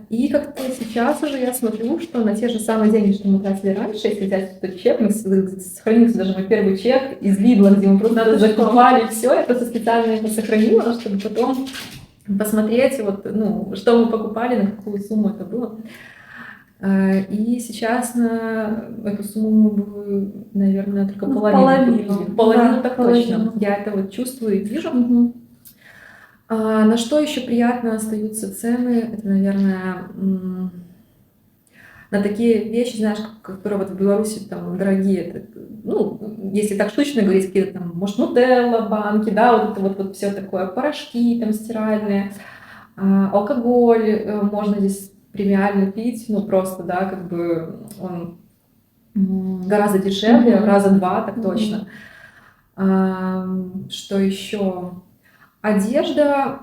И как-то сейчас уже я смотрю, что на те же самые деньги, что мы тратили раньше, если взять этот чек, сохранился даже мой первый чек из Лидла, где мы просто закупали все, я просто специально его сохранила, чтобы потом посмотреть, вот, ну, что мы покупали, на какую сумму это было. И сейчас на эту сумму мы бы, наверное, только половину так точно. Я это вот чувствую и вижу. На что еще приятно остаются цены, это, наверное, на такие вещи, знаешь, которые вот в Беларуси там дорогие, это, ну, если так штучно говорить, какие-то там, может, нутелла, банки, да, вот все такое, порошки там стиральные. Алкоголь можно здесь премиально пить, ну просто, да, как бы он гораздо дешевле, раза два, так точно. Что еще? Одежда,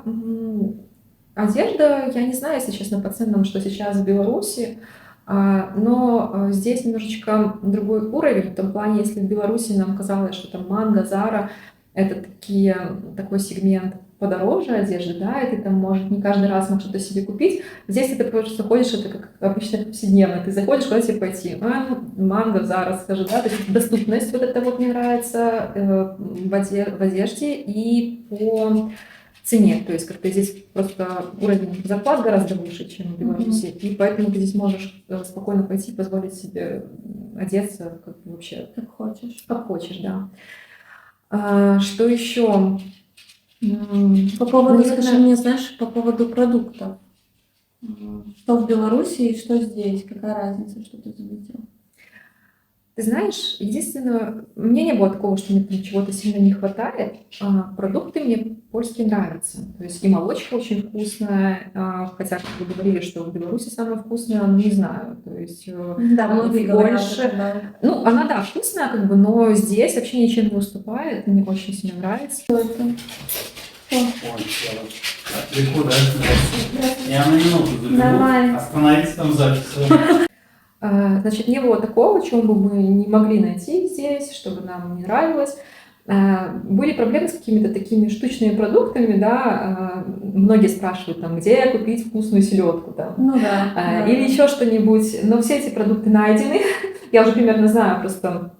одежда, я не знаю, если честно, по ценам, что сейчас в Беларуси, но здесь немножечко другой уровень, в том плане, если в Беларуси нам казалось, что там Манго, Зара, это такой сегмент подороже одежды, да, и ты там, может, не каждый раз можешь что-то себе купить. Здесь ты просто ходишь, это как обычно повседневно. Ты заходишь, куда тебе пойти? Манго, Зара, скажи, да, то есть доступность вот это вот мне нравится в одежде и по цене, то есть как-то здесь просто уровень зарплат гораздо выше, чем в Беларуси, и поэтому ты здесь можешь спокойно пойти и позволить себе одеться как бы вообще как хочешь, да. Что еще? По поводу, наверное, скажи мне, знаешь, по поводу продуктов. Что в Беларуси и что здесь? Какая разница, что ты заметила? Ты знаешь, единственное, мне не было такого, что мне там чего-то сильно не хватает. Продукты мне польские нравятся. То есть и молочка очень вкусная, хотя как вы говорили, что в Беларуси самое вкусное, ну, не знаю. То есть Да, многие говорят, больше. да. Ну, она, да, вкусная, как бы, но здесь вообще ничем не уступает. Мне очень сильно нравится. Что это? Легко, да? Я на минуту забегу. Давай. Остановиться там запись. Значит, не было такого, чего бы мы не могли найти здесь, чтобы нам не нравилось. Были проблемы с какими-то такими штучными продуктами, да, многие спрашивают, там, где купить вкусную селедку, там, Ну да. или еще что-нибудь, но все эти продукты найдены, я уже примерно знаю просто,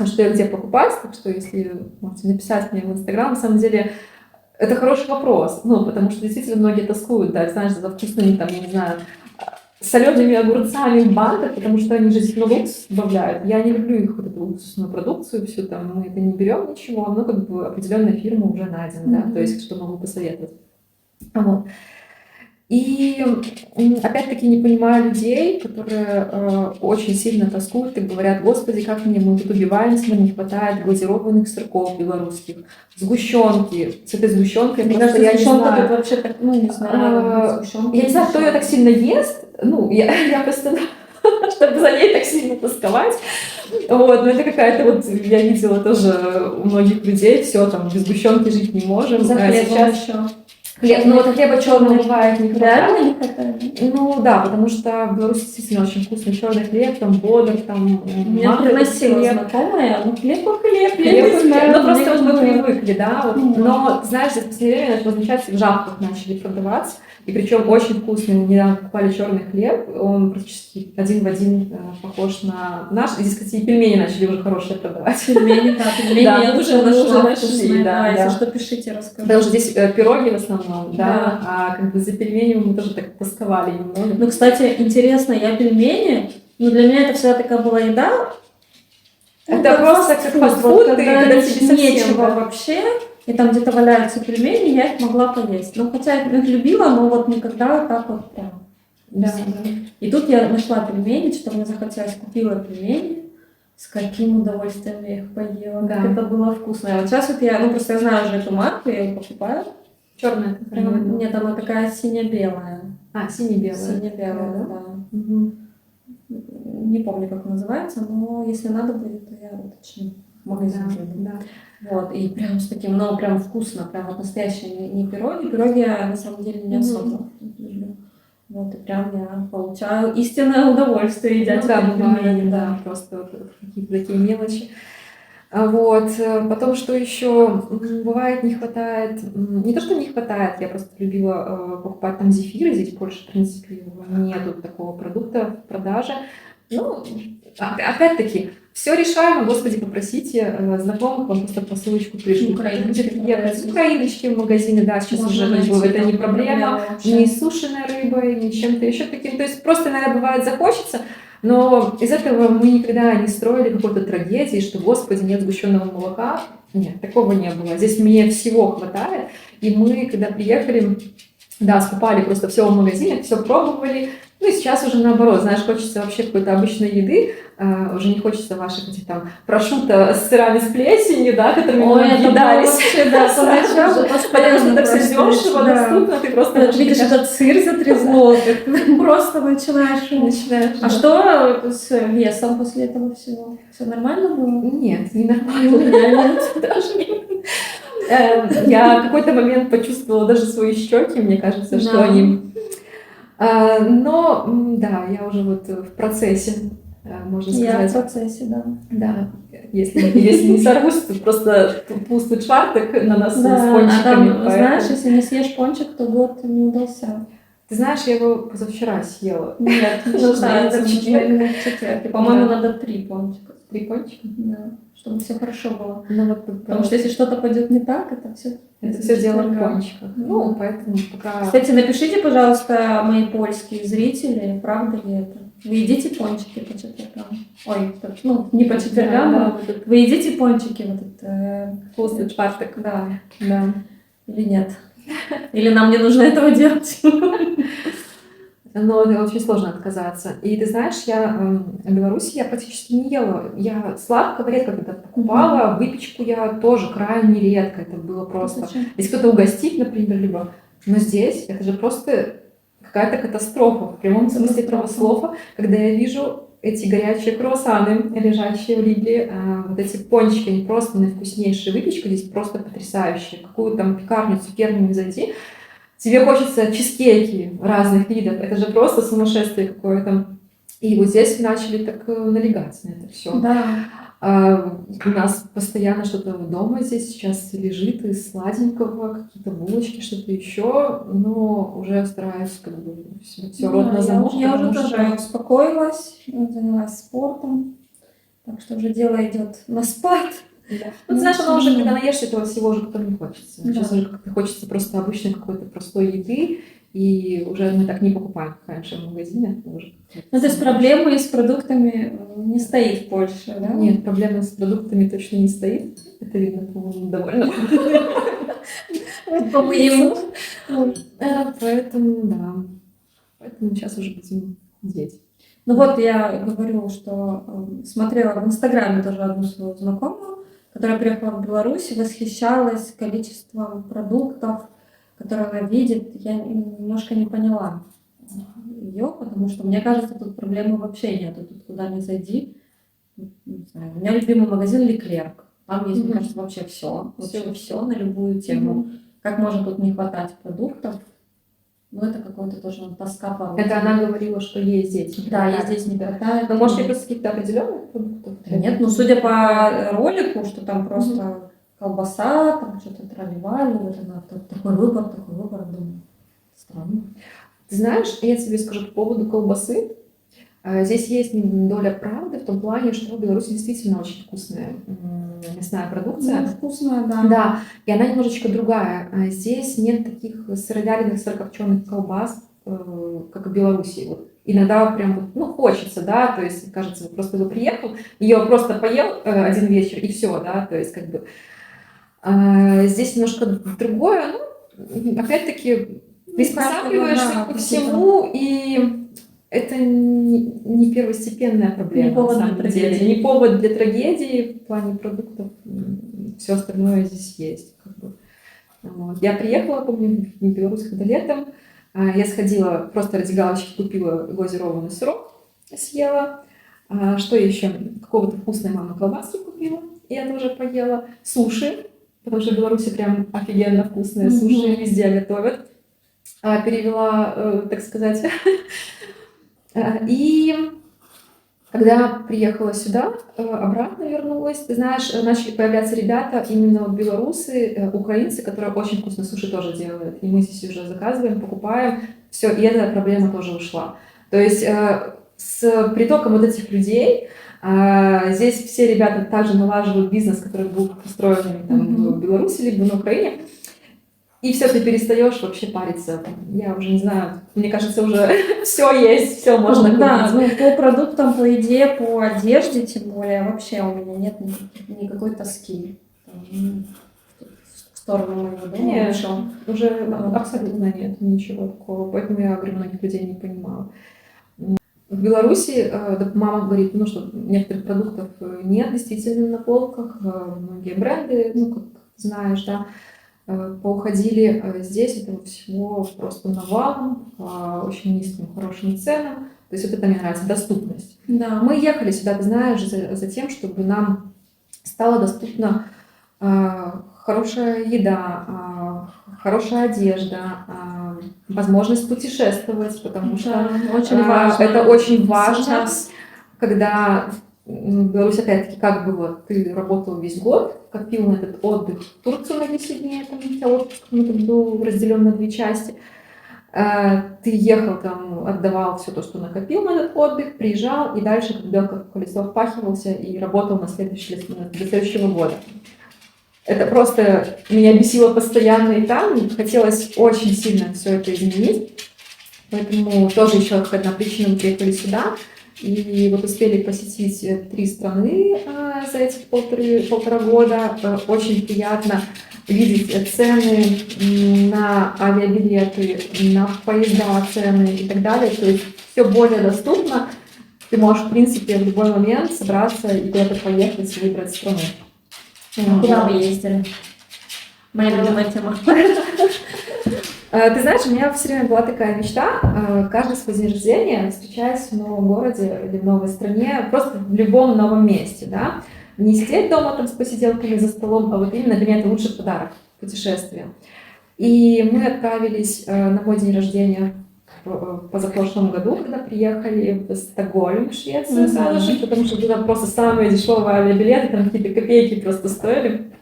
что и где покупать, так что если можете написать мне в Инстаграм, на самом деле это хороший вопрос, ну, потому что действительно многие тоскуют, да, знаешь, за вкусными, там, я не знаю, солеными огурцами в банках, потому что они же сильно уксус добавляют. Я не люблю их вот эту уксусную продукцию, всю там, мы это не берем ничего, но как бы определенная фирма уже найдена, да, то есть что могу посоветовать. Вот. И опять-таки не понимаю людей, которые очень сильно тоскуют и говорят: Господи, как мы тут убиваемся, нам не хватает глазированных сырков белорусских, сгущенки. С этой сгущенкой Мне просто кажется, я не сгущенка знаю. тут вообще так, ну не знаю, сгущенка. Я не знаю, кто ее так сильно ест. Ну, я просто, чтобы за ней так сильно тосковать. Вот, но это какая-то вот, я видела тоже у многих людей, все, там, без сгущенки жить не можем. За хлебом сейчас еще. Хлеб, ну вот хлеба черного бывает не хватает. Реально не хватает? Ну да, потому что в Беларуси действительно очень вкусный черный хлеб, там бодр, там Мне приносила знакомая, ну хлеб, хлеб, я не знаю. ну просто вот мы было. привыкли, да, вот. Но, знаешь, здесь в последнее время начало означать, в жабках начали продаваться, и причем очень вкусный, мы недавно покупали черный хлеб, он практически один в один похож на наш, и здесь, кстати, и пельмени начали уже хорошие продавать. Пельмени, да, пельмени Да, я мы уже уже нашла нашли, вкусные, да, да, да. если что, пишите, расскажу. Потому что здесь пироги в основном, да, Да. а как бы за пельменями мы тоже так тосковали немного. Ну, кстати, интересно, я пельмени, ну, для меня это всегда такая была еда. Ну, Это просто как фастфуд, вот, ты когда тебе совсем, нечего да. вообще, и там где-то валяются пельмени, я их могла поесть. Ну, хотя я их любила, но вот никогда так вот прям. Да, И тут я нашла пельмени, что мне захотелось, купила пельмени. С каким удовольствием я их поела, Да. как это было вкусно. А вот сейчас вот я, ну просто я знаю уже эту марку, я ее покупаю. черная. Прям, нет, она такая сине-белая. Сине-белая. Сине-белая, да. Мгм. Не помню, как называется, но если надо будет, то я уточню. В магазин зайду. Да. Вот, и прям с таким, ну, прям вкусно, прям вот настоящие не пироги. Пироги я на самом деле не особо люблю. Вот, и прям я получаю истинное удовольствие, едя Ну да, эти бывает, пельмени, да, просто вот какие-то такие мелочи. Вот, потом, что еще бывает, не хватает, не то, что не хватает, я просто любила покупать там зефиры, здесь в Польше, в принципе, нету такого продукта в продаже. Ну, опять-таки, все решаемо, Господи, попросите знакомых, вам просто посылочку пришлют. Украиночки в магазины, да, сейчас уже как бы, это не проблема, ни с сушеной рыбой, ни чем-то еще таким. То есть просто, наверное, бывает захочется, но из этого мы никогда не строили какой-то трагедии, что, Господи, нет сгущенного молока. Нет, такого не было. Здесь мне всего хватает. И мы, когда приехали, Да, скупали просто все в магазинах, все пробовали. Ну и сейчас уже наоборот, знаешь, хочется вообще какой-то обычной еды, уже не хочется ваших этих там прошутто с сырами с плесенью, да, которыми мы это было объедались. вообще, да, поначалу Потому что постоянно так все просто, дешево, да. доступно, ты просто Когда ты видишь этот сыр за 3 злотых, ты просто начинаешь... начинаешь. А что с весом после этого всего? Все нормально было? Нет, не нормально, нет, даже нет. Я в какой-то момент почувствовала даже свои щеки, мне кажется, что Да. они... Но, да, я уже вот в процессе, можно Я в сказать. процессе, да. Да, если не сорвусь, то просто пустый шварток на носу с Да, пончиками. а там, знаешь, если не съешь пончик, то год не удался. Ты знаешь, я его позавчера съела. Нет, не Ну, считается. в четверг. Именно в четверг. И, по-моему, Да. надо 3 пончика. 3 пончика. Да, чтобы все хорошо было. Ну, вот, Потому что если что-то пойдет не так, это все. это все дело в пончиках. Ну, поэтому пока... Кстати, напишите, пожалуйста, мои польские зрители, правда ли это? Вы едите пончики по четвергам? Ой, ну, не по четвергам, Да, а вот этот вы едите пончики, вот это... пустый шварток. Да. Да. Или нет? Или нам не нужно этого делать? Но очень сложно отказаться. И ты знаешь, я в Беларуси я практически не ела. Я сладкого редко когда покупала, выпечку я тоже крайне редко. Это было просто... Зачем? Если кто-то угостит, например, либо... Но здесь это же просто какая-то катастрофа, в прямом смысле этого слова, когда я вижу эти горячие круассаны, лежащие в Лидле, вот эти пончики, они просто наивкуснейшие. Выпечка здесь просто потрясающая. Какую там пекарню, цукерню не зайди, тебе хочется чизкейки разных видов. Это же просто сумасшествие какое-то. И вот здесь начали так налегать на это все. Да. У нас постоянно что-то дома здесь сейчас лежит из сладенького, какие-то булочки, что-то еще, но уже стараюсь как бы все рот на замок. Я уже потому что- тоже успокоилась, занялась спортом, так что уже дело идет на спад. Да. Ну, ты знаешь, оно уже, когда наешься, этого всего уже потом не хочется. Да. Сейчас уже как-то хочется просто обычной какой-то простой еды, и уже мы так не покупаем, как раньше в магазине. Уже Ну, то есть проблемы с продуктами не стоит в Польше, да? Нет, проблемы с продуктами точно не стоит. Это видно, по-моему, довольно. По моему. Поэтому, да. Поэтому сейчас уже будем деть. Ну вот я говорю, что смотрела в Инстаграме тоже одну свою знакомую, которая приехала в Беларусь и восхищалась количеством продуктов, которые она видит. Я немножко не поняла ее, потому что мне кажется, тут проблемы вообще нету. Тут куда ни зайди. Не знаю, у меня любимый магазин Леклерк. Там есть, мне кажется, вообще все. Вообще все на любую тему. Как может тут не хватать продуктов? Ну, это какой-то тоже тоска по родине. Это она говорила, что ей здесь не Да, ей хватает. здесь не хватает. Но может, ей просто каких-то определенных продуктов? Да нет, ну судя по ролику, что там просто колбаса, там что-то тролливали, вот она такой выбор, думаю, странно. Ты знаешь, я тебе скажу по поводу колбасы. Здесь есть доля правды в том плане, что в Беларуси действительно очень вкусная мясная продукция. Ну, вкусная, да. Да, и она немножечко другая. Здесь нет таких сыровяленых, сырокопченых колбас, как в Беларуси. Вот иногда прям вот, ну, хочется, да, то есть, кажется, вот просто вы приехал, ее просто поел один вечер, и все, да, то есть, как бы... Здесь немножко другое, ну, опять-таки, приспосабливаешься ко всему, и это не первостепенная проблема, Не повод на самом для деле. трагедии. Не повод для трагедии в плане продуктов. Все остальное здесь есть. Как бы. Вот. Я приехала, помню, в Беларусь, когда летом. Я сходила, просто ради галочки купила глазированный сырок, съела. Что еще? Какого-то вкусной мама колбаски купила. Я тоже поела. Суши, потому что в Беларуси прям офигенно вкусные суши, везде готовят. Перевела, так сказать. И когда приехала сюда, обратно вернулась, ты знаешь, начали появляться ребята, именно вот белорусы, украинцы, которые очень вкусно суши тоже делают. И мы здесь уже заказываем, покупаем. Все, и эта проблема тоже ушла. То есть с притоком вот этих людей здесь все ребята также налаживают бизнес, который был построен там, в Беларуси либо на Украине. И все, ты перестаешь вообще париться. Я уже не знаю, мне кажется, уже все есть, все можно купить. Да, ну по продуктам, по еде, по одежде, тем более, вообще у меня нет никакой тоски. сторону моего дома Нет, ушел. уже абсолютно нет ничего такого, поэтому я говорю, многих людей не понимаю. В Беларуси мама говорит, ну, что некоторых продуктов нет действительно на полках, многие бренды, ну, как знаешь, да, поуходили. Здесь этого всего просто навалом, по очень низким, хорошим ценам. То есть вот это мне нравится, доступность. Да. Мы ехали сюда, ты знаешь, за тем, чтобы нам стала доступна хорошая еда, хорошая одежда, возможность путешествовать, потому что очень важно. это очень важно, Сейчас. когда в Беларуси, опять-таки, как было, ты работал весь год, копил на этот отдых в Турцию на 10 дней, там у тебя отпуск был разделен на 2 части, ты ехал там, отдавал все то, что накопил на этот отдых, приезжал и дальше, как белка в колесо, впахивался и работал до следующего года. Это просто меня бесило постоянно и там, хотелось очень сильно все это изменить, поэтому тоже еще одна причина, мы приехали сюда, и вот успели посетить 3 страны за эти полтора года, очень приятно видеть цены на авиабилеты, на поезда цены и так далее, то есть все более доступно, ты можешь, в принципе, в любой момент собраться и куда-то поехать, выбрать страну. Куда вы ездили? Моя любимая тема. Ты знаешь, у меня все время была такая мечта, каждый свой день рождения встречаясь в новом городе или в новой стране, просто в любом новом месте, да, не сидеть дома там с посиделками за столом, а вот именно для меня это лучший подарок, путешествие. И мы отправились на мой день рождения в позапрошлом году, когда приехали в Стокгольм, в Швецию, сразу же, потому что туда просто самые дешевые авиабилеты, там какие-то копейки просто стоили.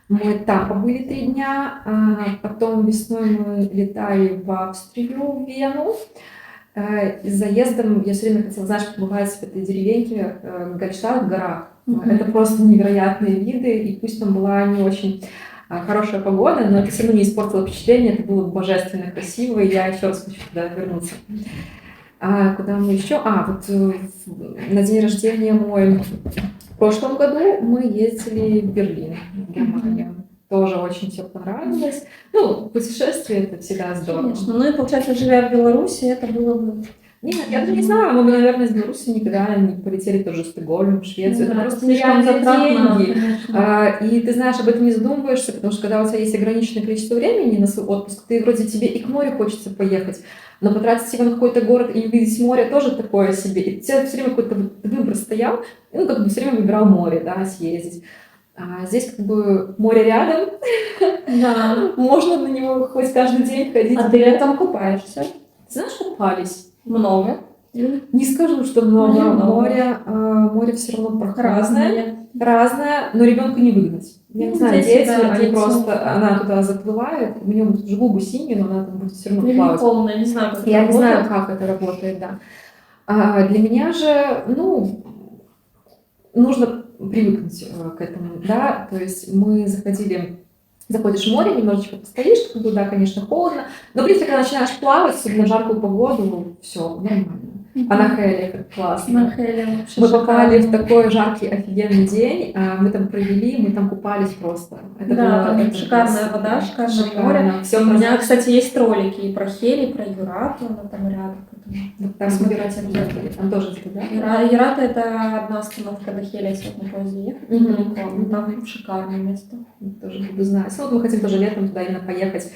Мы там побыли 3 дня, потом весной мы летали в Австрию, в Вену. И с заездом я все время хотела, знаешь, побывать в этой деревеньке Гольштадт в горах. Это просто невероятные виды, и пусть там была не очень хорошая погода, но это все равно не испортило впечатление, это было божественно красиво, и я еще раз хочу туда вернуться. Куда мы еще? Вот на день рождения мой в прошлом году мы ездили в Берлин, в Германию. Тоже очень все понравилось. Ну, путешествие это всегда здорово. Конечно. Ну и получается, живя в Беларуси, это было бы... Нет, я даже не знаю, мы бы, наверное, из Беларуси никогда не полетели тоже в Стокгольм, в Швецию. Ну, это просто слишком нереальные деньги. Конечно. И ты знаешь, об этом не задумываешься, потому что когда у тебя есть ограниченное количество времени на свой отпуск, ты вроде тебе и к морю хочется поехать, но потратить его на какой-то город и не увидеть море тоже такое себе. И у тебя все время какой-то выбор стоял, ну, как бы все время выбирал море, да, съездить. Здесь как бы море рядом, Да. можно на него хоть каждый день ходить. А ты там купаешься? Знаешь, купались. Много. Не скажу, что много. Много. Море все равно разное, но ребенка не выгнать. Я не знаю, дети, дети, да, они дети. просто, она туда заплывает, у нее будут губы синие, но она там будет все равно Или плавать. полная, не знаю, как Я это не знаю, работает. как это работает, да. Для меня же, ну, нужно привыкнуть к этому, да, то есть мы заходишь в море, немножечко постоишь, как бы, да, конечно, холодно, но, в принципе, когда начинаешь плавать, особенно в жаркую погоду, все нормально. А на Хеле как классно. На Хеле вообще Мы попали в шикарно. такой жаркий, офигенный день, мы там провели, мы там купались просто. Это Да, было, там это шикарная было вода, супер, шикарное море. Все У меня, кстати, есть ролики и про Хель, и про Юрату, она там рядом. вот там Посмотрите собирать обязательно. там тоже это, да? Юрата — это одна остановка до Хеля, если на поезде ехать. Мгм. Недалеко. Там шикарное место. Тоже буду знать. Ну, вот мы хотим тоже летом туда именно поехать.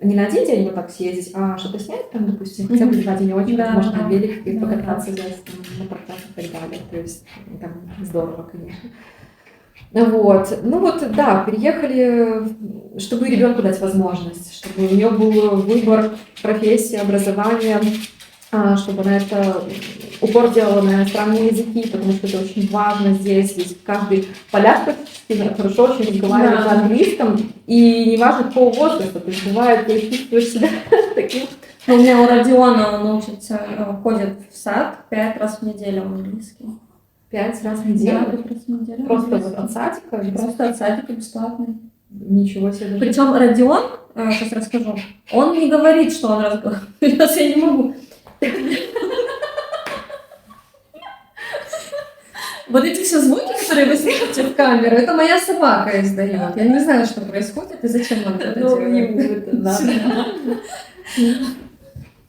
Не на один день вот так съездить, а что-то снять там, допустим, хотя бы 2 денечка, Да, можно да. на велике Да, покататься здесь, на парках и так далее. То есть там здорово, конечно. Вот. Ну вот, да, переехали, чтобы ребенку дать возможность, чтобы у нее был выбор профессии, образования, чтобы она это упор делала на иностранные языки, потому что это очень важно здесь. Здесь каждый поляк практически хорошо очень разговаривает на английском, и неважно какого возраста, то есть бывает, ты чувствуешь себя таким. Но у меня у Родиона он учится, ходит в сад 5 раз в неделю английский. 5 раз в Да, неделю. 5 раз в неделю. Просто вот от садика. Просто от садика бесплатный. Ничего себе. Даже. Причем Родион, сейчас расскажу, он не говорит, что он разговаривает. Сейчас я не могу. Вот эти все звуки, которые вы слышите в камеру, это моя собака издает. Я не знаю, что происходит и зачем он это Ну, делает. ему это надо.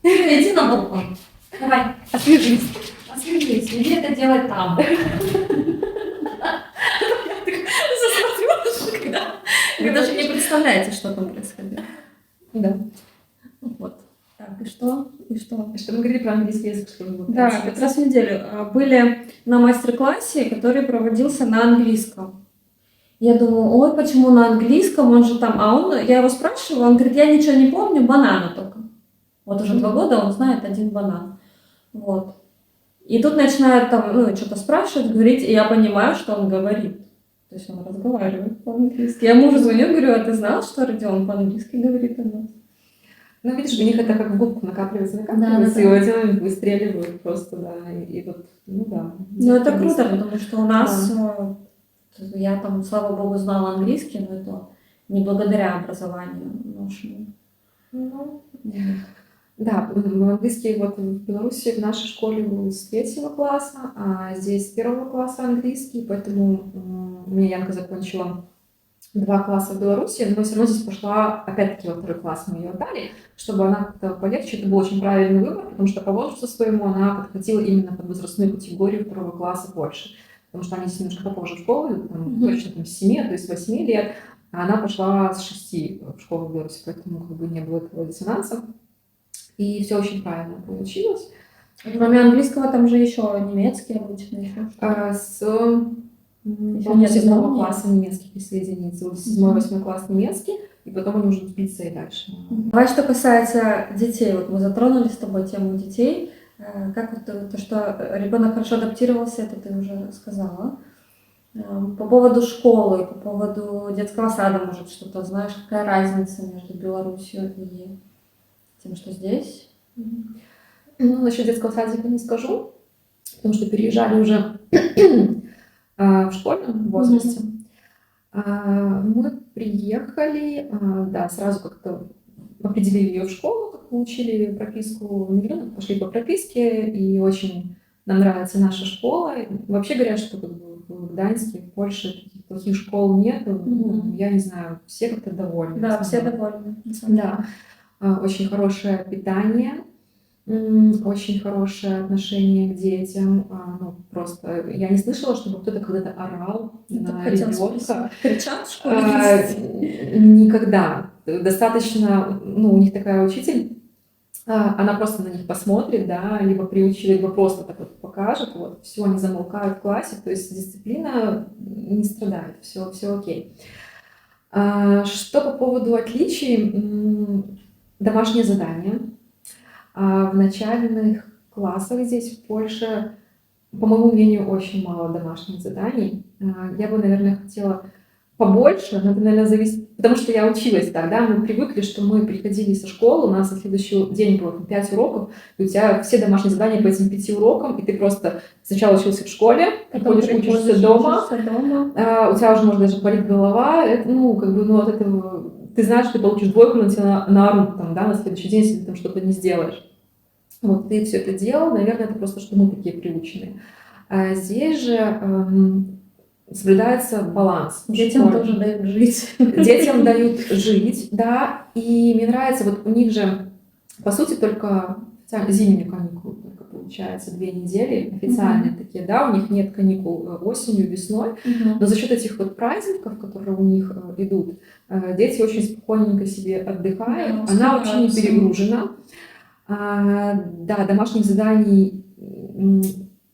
Иди на балкон. Давай, освежись. Освежись. Иди это делать там. Вы даже не представляете, что там происходит. Да. Вот. Так, и что? И что? Что мы говорили про английский язык, что ли? Да, как раз в неделю были на мастер-классе, который проводился на английском. Я думаю, ой, почему на английском, он же там, я его спрашиваю, он говорит, я ничего не помню, бананы только. Вот уже 2 года он знает 1 банан. Вот. И тут начинают там, что-то спрашивать, говорить, и я понимаю, что он говорит. То есть он разговаривает по-английски. Я мужу звоню, говорю, а ты знал, что Родион по-английски говорит у нас? Ну, видишь, у них это как в губку накапливается, и в один момент выстреливают просто, да, и вот, ну да. Ну, это круто, потому что у нас, я там, слава богу, знала английский, но это не благодаря образованию нашему. Ну, да, английский вот в Беларуси в нашей школе был с 3 класса, а здесь с 1 класса английский, поэтому у меня Янка закончила 2 класса в Беларуси, но все равно здесь пошла, опять-таки, во 2 класс мы ее отдали, чтобы она как-то полегче, это был очень правильный выбор, потому что по возрасту своему она подходила именно под возрастную категорию 2 класса больше, потому что они немножко попозже в школу, точно там с 7, то есть с 8 лет, а она пошла с 6 в школу в Беларуси, поэтому как бы не было этого диссонанса, и все очень правильно получилось. Кроме английского, там же еще немецкий обычно еще. По-моему, с 7 класса немецкий присоединится, 7-8 класс немецкий, и потом они уже учатся и дальше. Давай, что касается детей, вот мы затронули с тобой тему детей, как вот то, что ребенок хорошо адаптировался, это ты уже сказала. По поводу школы, по поводу детского сада, может, что-то знаешь, какая разница между Беларусью и тем, что здесь? Ну, насчет детского садика не скажу, потому что переезжали уже в школьном возрасте. Мы приехали, да, сразу как-то определили ее в школу, как получили прописку в Мигренах, пошли по прописке, и очень нам нравится наша школа. Вообще говорят, что как бы в Гданьске, в Польше таких плохих школ нет. Я не знаю, все как-то довольны. Да, все довольны. Да, очень хорошее питание. Очень хорошее отношение к детям. Ну, просто я не слышала, чтобы кто-то когда-то орал на ребенка. Кричат в школе? Никогда. Достаточно, у них такая учитель, она просто на них посмотрит, да, либо приучит, либо просто так вот покажет, вот, все, они замолкают в классе, то есть дисциплина не страдает, все окей. Что по поводу отличий, домашнее задание. В начальных классах здесь, в Польше, по моему мнению, очень мало домашних заданий. Я бы, наверное, хотела побольше, но это, наверное, зависит... Потому что я училась тогда, мы привыкли, что мы приходили со школы, у нас на следующий день было 5 уроков, и у тебя все домашние задания по этим 5 урокам, и ты просто сначала учился в школе, приходишь, учишься дома, у тебя уже, может, даже болит голова, от этого... Ты знаешь, что ты получишь 2, но тебя наорут там, да, на следующий день, если ты там что-то не сделаешь. Вот ты все это делал, наверное, это просто, что мы такие приученные. А здесь же соблюдается баланс. Детям тоже дают жить. Детям дают жить, да, и мне нравится, вот у них же, по сути, только зимние каникулы, только получается 2 недели официальные такие, да, у них нет каникул осенью, весной, но за счет этих вот праздников, которые у них идут, дети очень спокойненько себе отдыхают, она вообще не перегружена. Да, домашних заданий,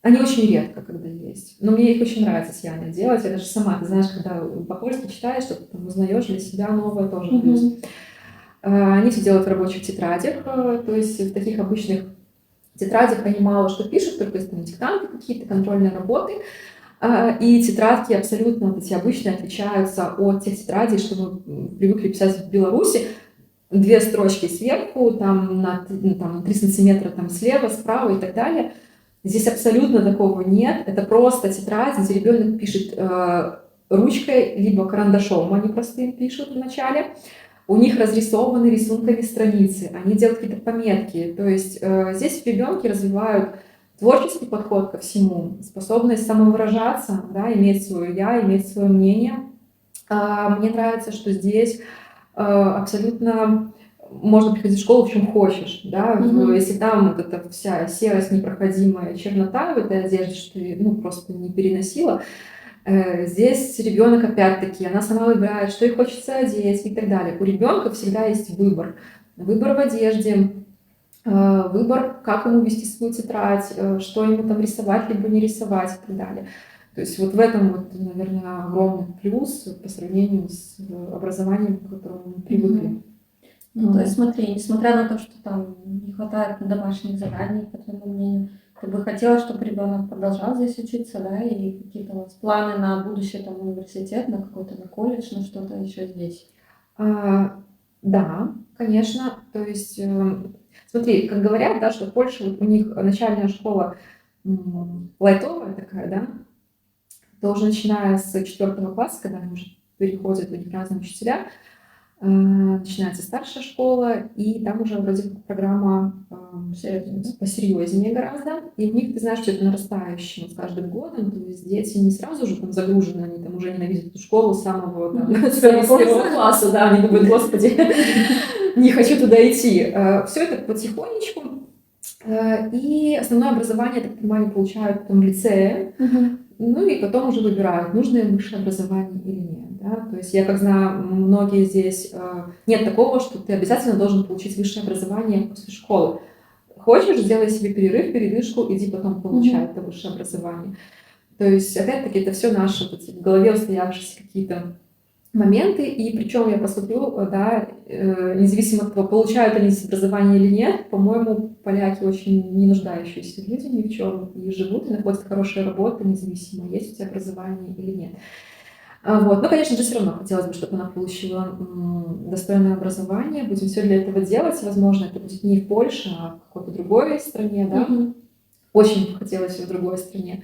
они очень редко, когда есть, но мне их очень нравится с Яной делать, я даже сама, ты знаешь, когда по-польски читаешь, что-то там узнаешь для себя новое тоже плюс. Они все делают в рабочих тетрадях, то есть в таких обычных тетрадях они мало что пишут, только если там диктанты какие-то, контрольные работы. И тетрадки абсолютно вот эти обычные отличаются от тех тетрадей, что мы привыкли писать в Беларуси. 2 строчки сверху, там на 3 сантиметра там слева, справа и так далее. Здесь абсолютно такого нет. Это просто тетрадь, где ребенок пишет ручкой, либо карандашом, они простым пишут вначале. У них разрисованы рисунками страницы, они делают какие-то пометки. То есть здесь в ребенке развивают творческий подход ко всему, способность самовыражаться, да, иметь свое я, иметь свое мнение. Мне нравится, что здесь абсолютно можно приходить в школу в чем хочешь, да, если там вот эта вся серость, непроходимая чернота в этой одежде, что ты, ну, просто не переносила, здесь ребенок опять-таки, она сама выбирает, что ей хочется одеть и так далее. У ребенка всегда есть выбор. Выбор в одежде, выбор, как ему вести свою тетрадь, что ему там рисовать, либо не рисовать и так далее. То есть вот в этом, вот, наверное, огромный плюс по сравнению с образованием, к которому мы привыкли. Ну, то есть смотри, несмотря на то, что там не хватает домашних заданий, по твоему мнению, ты бы хотела, чтобы ребенок продолжал здесь учиться, да, и какие-то у вас планы на будущее, там, университет, на какой-то, на колледж, на что-то еще здесь? Да, конечно. То есть, смотри, как говорят, да, что в Польше вот у них начальная школа лайтовая такая, да, то уже начиная с 4 класса, когда они уже переходят, у них разные учителя, начинается старшая школа, и там уже вроде как программа посерьезнее гораздо. И у них, ты знаешь, что это нарастающее с каждым годом. То есть дети не сразу же там загружены, они там уже ненавидят эту школу с самого с первого класса, да, они думают, господи, не хочу туда идти. Все это потихонечку. И основное образование, я так понимаю, они получают потом в лицее. Ну и потом уже выбирают, нужно им высшее образование или нет. Да? То есть я как знаю, многие здесь... Нет такого, что ты обязательно должен получить высшее образование после школы. Хочешь, сделай себе перерыв, передышку, иди потом получай это высшее образование. То есть, опять-таки, это все наши вот, в голове устоявшиеся какие-то моменты, и причем я посмотрю, да, независимо от того, получают они образование или нет, по-моему, поляки очень не нуждающиеся люди ни в чем, и живут, и находят хорошую работу, независимо, есть у тебя образование или нет. Вот. Но, конечно же, все равно хотелось бы, чтобы она получила достойное образование, будем все для этого делать, возможно, это будет не в Польше, а в какой-то другой стране, да, очень хотелось в другой стране.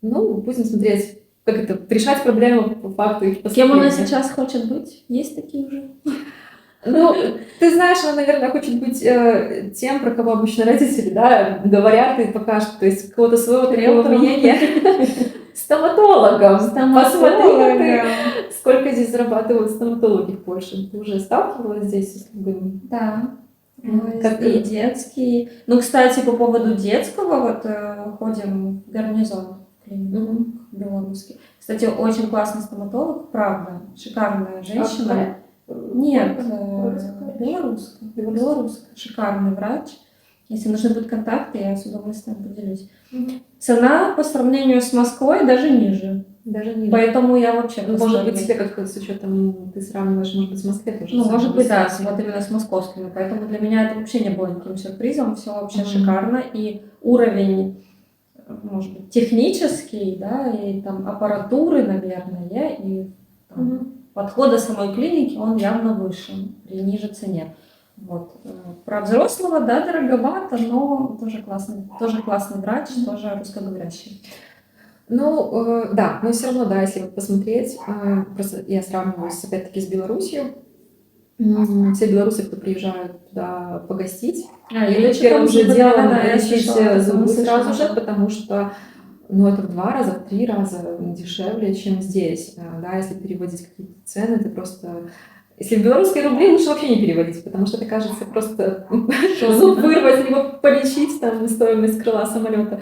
Ну, будем смотреть, как это, решать проблему по факту их поступления. Кем она сейчас хочет быть? Есть такие уже? Ну, ты знаешь, она, наверное, хочет быть тем, про кого обычно родители, да, говорят и пока что, то есть какого-то своего такого мнения. Стоматологом. Посмотри, сколько здесь зарабатывают стоматологи в Польше. Ты уже сталкивалась здесь с услугами? Да. И детский. Ну, кстати, по поводу детского, вот ходим в гарнизон. Белорусский. Кстати, очень классный стоматолог, правда, шикарная женщина. Нет, белорусская, шикарный врач. Если нужны будут контакты, я с удовольствием поделюсь. Цена по сравнению с Москвой даже ниже. Даже ниже. Поэтому я вообще... Ну, может быть, тебе как с учетом, ты сравниваешь, может быть, с Москвой тоже. Ну, может быть, да, вот именно с московскими. Поэтому для меня это вообще не было никаким сюрпризом. Все вообще шикарно. И уровень, может быть, технический, да, и там аппаратуры, наверное, и там, подхода самой клиники, он явно выше, при ниже цене. Вот. Про взрослого, да, дороговато, но тоже классный врач, тоже русскоговорящий. Ну, да, но все равно, да, если вот посмотреть, просто я сравниваю, опять-таки, с Беларусью. Все белорусы, кто приезжают туда погостить, и первым же делом лечить зубы сразу же, потому что, ну, это в 2 раза, в 3 раза дешевле, чем здесь. Да, если переводить какие-то цены, ты просто... Если в белорусские рубли, лучше вообще не переводить, потому что это кажется просто зуб вырвать, либо полечить там стоимость крыла самолета.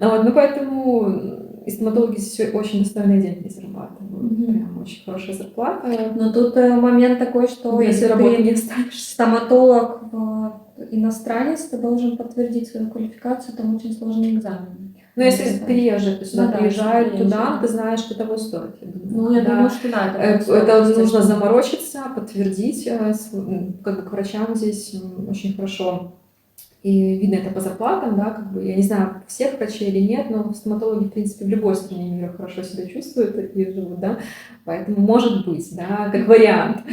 Вот, ну, поэтому и стоматологи здесь очень достойные деньги зарабатывают. Прям очень хорошая зарплата. Но тут момент такой, что если ты не останешься. Стоматолог иностранец, ты должен подтвердить свою квалификацию, там очень сложный экзамен. Ну, если приезжие, то сюда приезжают туда, ты знаешь, что того стоит. Ну, я думаю, что да. Это нужно заморочиться, подтвердить. Как бы к врачам здесь очень хорошо. И видно это по зарплатам, да, как бы, я не знаю, всех врачей или нет, но стоматологи, в принципе, в любой стране мира хорошо себя чувствуют и живут, да, поэтому может быть, да, как вариант.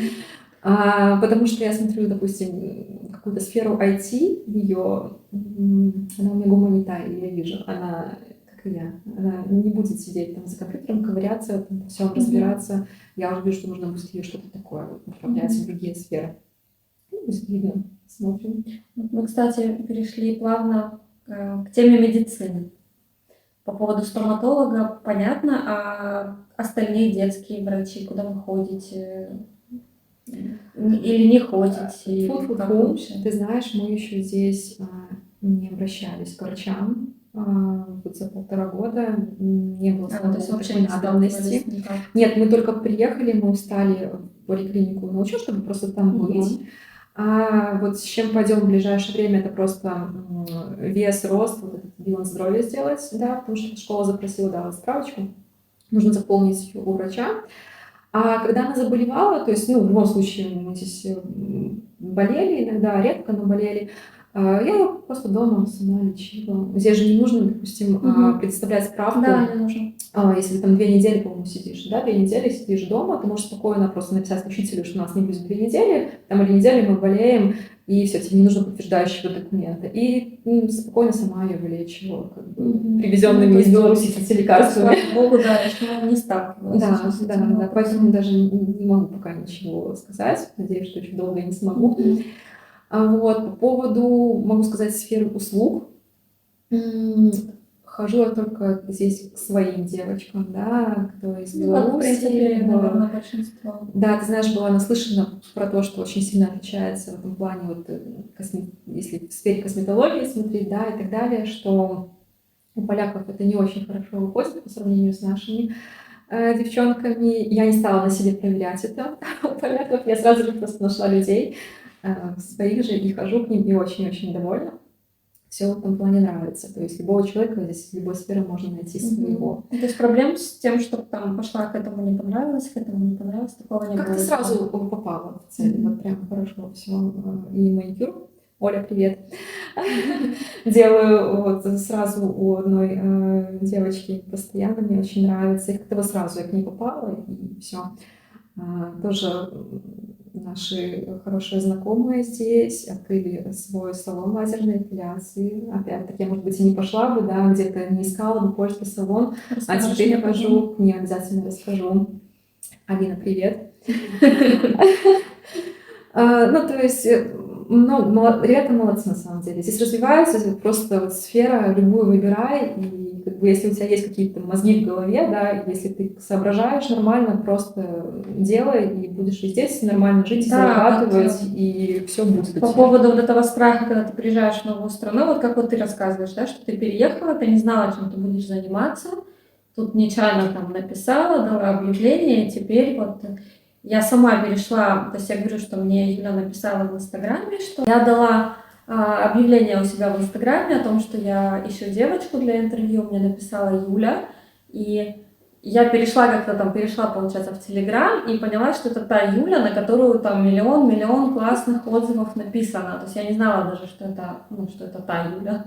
Потому что я смотрю, допустим, какую-то сферу IT, ее, она у меня гуманитарий, я вижу, она, как и я, она не будет сидеть там за компьютером, ковыряться, там, всем разбираться, я уже вижу, что нужно быстрее что-то такое вот, направлять в другие сферы. Ну, видно. Смотрим. Мы, кстати, перешли плавно к теме медицины. По поводу стоматолога понятно, а остальные детские врачи, куда вы ходите или не ходите? Как Фу-фу-фу. вообще? Ты знаешь, мы еще здесь не обращались к врачам. Вот за 1,5 года не было, То слава есть богу, вообще такой не надобности. сталкивались никак? Нет, мы только приехали, мы встали в поликлинику на учет, чтобы просто там быть. А вот с чем пойдем в ближайшее время, это просто вес, рост, вот этот биланс здоровья сделать, да, потому что школа запросила, дала справочку, нужно заполнить у врача. А когда она заболевала, то есть, в любом случае мы здесь болели иногда, редко, но болели, я ее просто дома сама лечила. Здесь же не нужно, допустим, предоставлять справку. Да, не нужно. Если ты там 2 недели, по-моему, сидишь, да, 2 недели сидишь дома, ты можешь спокойно просто написать учителю, что у нас не будет 2 недели, там или неделю мы болеем, и все, тебе не нужно подтверждающего документа. И спокойно сама ее вылечивала, привезенными из Беларуси эти лекарствами. Слава богу, да, я с ним не сталкивалась. Да, поэтому даже не могу пока ничего сказать. Надеюсь, что очень долго я не смогу. Вот, по поводу, могу сказать, сферы услуг. Хожу я только здесь к своим девочкам, да, кто из Беларуси. В принципе, наверное, большинство. Да, ты знаешь, была наслышана про то, что очень сильно отличается в этом плане, вот, если в сфере косметологии смотреть, да, и так далее, что у поляков это не очень хорошо выходит по сравнению с нашими девчонками. Я не стала на себе проверять это у поляков, я сразу же просто нашла людей, своих же, и хожу к ним, и очень-очень довольна. Все в этом плане нравится. То есть любого человека здесь, в любой сфере можно найти своего. То есть проблем с тем, что там пошла к этому не понравилось, такого не было? Как-то сразу попала в цель. Вот прям хорошо все. И маникюр. Оля, привет. Делаю вот сразу у одной девочки постоянно, мне очень нравится. И как-то вот сразу я к ней попала, и все. Тоже наши хорошие знакомые здесь открыли свой салон лазерной эпиляции. Опять-таки, я, может быть, и не пошла бы, да, где-то не искала бы польский салон, а теперь я хожу, к ней обязательно расскажу. Алина, привет. То есть, ребята молодцы на самом деле. Здесь развиваются, просто вот сфера, любую выбирай, и если у тебя есть какие-то мозги в голове, да, если ты соображаешь нормально, просто делай, и будешь и здесь нормально жить, и зарабатывать, и все будет. По поводу вот этого страха, когда ты приезжаешь в новую страну, вот как вот ты рассказываешь, да, что ты переехала, ты не знала, чем ты будешь заниматься, тут нечаянно там написала, дала объявление, и теперь вот я сама перешла, то есть я говорю, что мне Юля написала в Инстаграме, что я дала объявление у себя в Инстаграме о том, что я ищу девочку для интервью, мне написала Юля, и я перешла, получается, в Телеграм и поняла, что это та Юля, на которую там миллион классных отзывов написано, то есть я не знала даже, что это та Юля,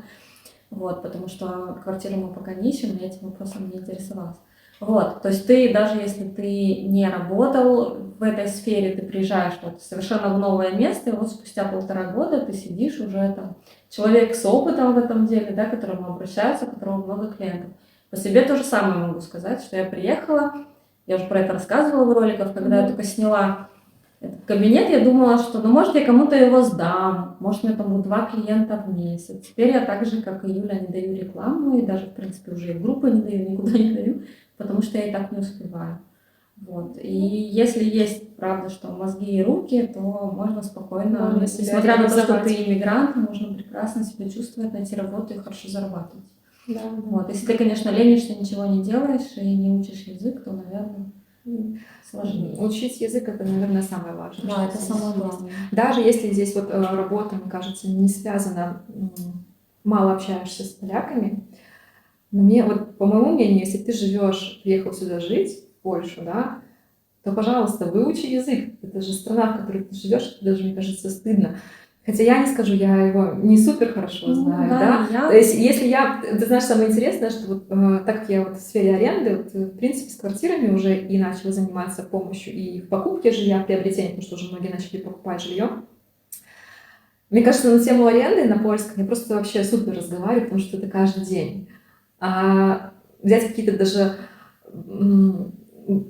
вот, потому что квартиру мы пока не ищем, и этим вопросом не интересовалась. Вот, то есть ты, даже если ты не работал в этой сфере, ты приезжаешь вот совершенно в новое место, и вот спустя 1,5 года ты сидишь уже там, человек с опытом в этом деле, да, к которому обращаются, у которого много клиентов. По себе то же самое могу сказать, что я приехала, я уже про это рассказывала в роликах, когда я только сняла этот кабинет, я думала, что, может, я кому-то его сдам, может, у меня там будет 2 клиента в месяц. Теперь я так же, как и Юля, не даю рекламу, и даже, в принципе, уже и в группы не даю, никуда не даю, потому что я и так не успеваю. Вот. И если есть, правда, что мозги и руки, то можно спокойно, несмотря на то, что ты иммигрант, можно прекрасно себя чувствовать, найти работу и хорошо зарабатывать. Да. Вот. Если ты, конечно, ленишься, ничего не делаешь и не учишь язык, то, наверное, сложнее. Учить язык — это, наверное, самое важное. Да, это самое главное. Даже если здесь вот работа, мне кажется, не связана, мало общаешься с поляками, но мне, вот, по моему мнению, если ты приехал сюда жить, в Польшу, да, то, пожалуйста, выучи язык. Это же страна, в которой ты живешь, даже, мне кажется, стыдно. Хотя я не скажу, я его не супер хорошо знаю, да. То есть, если ты знаешь, самое интересное, что вот так как я вот в сфере аренды, вот, в принципе, с квартирами уже и начала заниматься помощью и в покупке жилья, приобретении, потому что уже многие начали покупать жилье. Мне кажется, на тему аренды на польском я просто вообще супер разговариваю, потому что это каждый день. А взять какие-то даже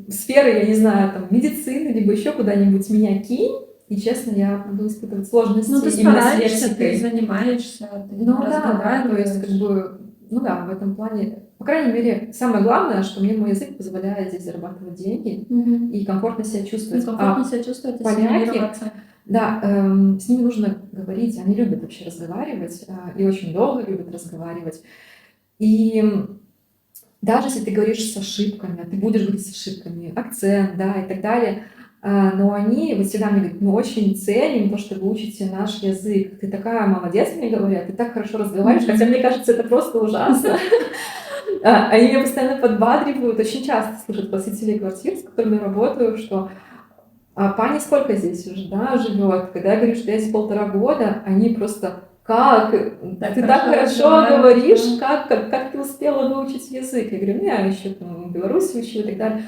сферы, я не знаю, там, медицины, либо еще куда-нибудь, меня кинь, И честно, я буду испытывать сложности Ну, ты именно с стараешься, ты лексикой. занимаешься, ты Ну да, то есть как разговариваешь. бы, ну да, в этом плане, по крайней мере, самое главное, что мне мой язык позволяет здесь зарабатывать деньги Мгм. и комфортно себя Ну, чувствовать. комфортно А себя чувствовать, поляки, ассимилироваться. да, с ними нужно говорить, они любят вообще разговаривать и очень долго любят разговаривать. И даже если ты говоришь с ошибками, а ты будешь говорить с ошибками, акцент, да, и так далее, но они вот всегда мне говорят: мы очень ценим то, что вы учите наш язык. Ты такая молодец, мне говорят, ты так хорошо разговариваешь, хотя мне кажется, это просто ужасно. Они меня постоянно подбадривают, очень часто слышат посетители квартир, с которыми я работаю, что пани сколько здесь уже, да, живет. Когда я говорю, что я здесь 1,5 года, они просто: как? Ты так хорошо говоришь, как ты успела выучить язык? Я говорю: я еще там в Беларуси учила и так далее.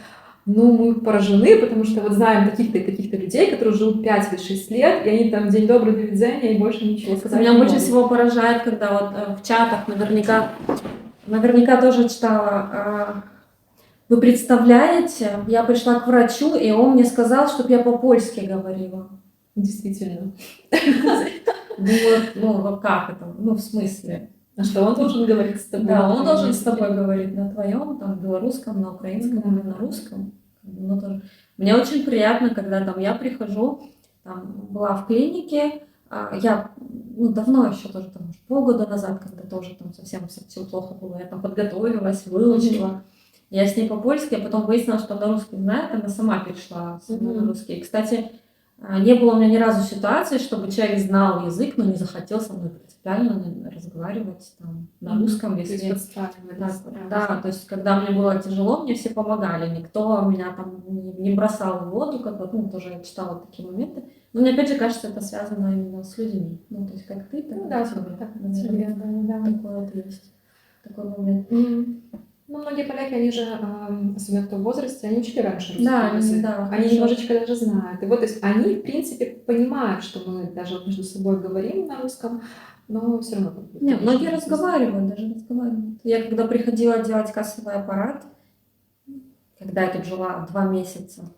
Ну, мы поражены, потому что вот знаем таких-то и таких-то людей, которые живут 5 или 6 лет, и они там день добрый, до видения, и больше ничего сказать Меня не больше могут. всего поражает, когда вот в чатах наверняка тоже читала. Вы представляете, я пришла к врачу, и он мне сказал, чтобы я по-польски говорила. Действительно. Вот как это? Ну, в смысле? А что он должен говорить с тобой? Да, он должен с тобой говорить на твоем, там, белорусском, на украинском или на русском. Ну, тоже. Мне очень приятно, когда там я прихожу, там, была в клинике, я, давно еще тоже, там, может, полгода назад, когда тоже там совсем все плохо было, я там подготовилась, выучила. Я с ней по-польски, а потом выяснилось, что она русский знает, она сама перешла на русский. И, кстати, не было у меня ни разу ситуации, чтобы человек знал язык, но не захотел со мной принципиально разговаривать там, на русском. То есть Если... подстраивались. Да, то есть когда мне было тяжело, мне все помогали, никто меня там не бросал в воду, как вот, тоже я читала такие моменты. Но мне опять же кажется, это связано именно с людьми. Ну, то есть как ты, так да, и тебе. так, Наверное, да. такой вот есть. Такой момент. Ну, многие поляки, они же, особенно кто в возрасте, они учили раньше русский Да, язык. да, Они хорошо. немножечко даже знают. И вот, то есть они, в принципе, понимают, что мы даже вот между собой говорим на русском, но все равно... Не, многие разговаривают, даже разговаривают. Я когда приходила делать кассовый аппарат, когда я тут жила 2 месяца,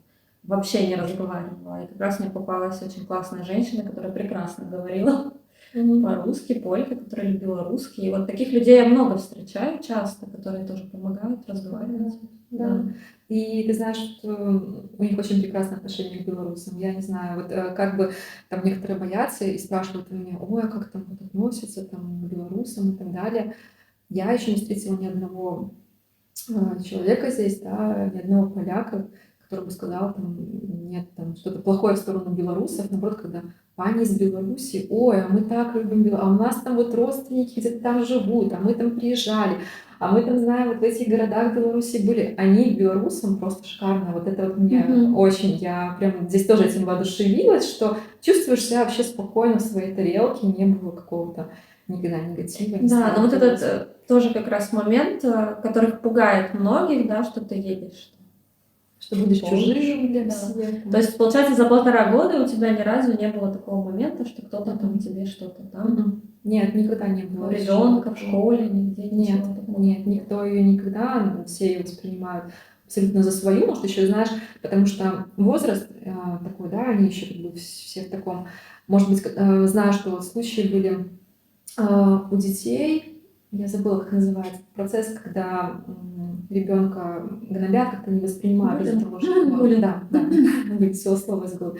вообще не разговаривала. И как раз мне попалась очень классная женщина, которая прекрасно говорила по-русски, полька, которая любила русский. И вот таких людей я много встречаю часто, которые тоже помогают разговаривать. Да. И ты знаешь, что у них очень прекрасное отношение к белорусам. Я не знаю, вот как бы там некоторые боятся и спрашивают у меня: ой, а как там вот относятся там, к белорусам и так далее. Я еще не встретила ни одного человека здесь, да, ни одного поляка, который бы сказал, там, нет, там, что-то плохое в сторону белорусов. Наоборот, когда пани из Беларуси: ой, а мы так любим Беларусь, а у нас там вот родственники где-то там живут, а мы там приезжали, а мы там знаем, вот в этих городах Беларуси были. Они к белорусам просто шикарно. Вот это вот мне очень, я прям здесь тоже этим воодушевилась, что чувствуешь себя вообще спокойно в своей тарелке, не было какого-то никогда негатива. Да, но вот этот тоже как раз момент, который пугает многих, да, что ты едешь. Что будешь чужим для всех. То есть, получается, за 1,5 года у тебя ни разу не было такого момента, что кто-то там тебе что-то там... Нет, никогда не было. Ребенка в школе, нигде нет, нет, никто ее никогда, все ее воспринимают абсолютно за свою, может, еще знаешь, потому что возраст такой, да, они еще как бы все в таком, может быть, знаю, что вот случаи были у детей, я забыла, как называется, процесс, когда ребенка гнобят, как-то не воспринимают из-за того, что... Да, вылетело слово из головы.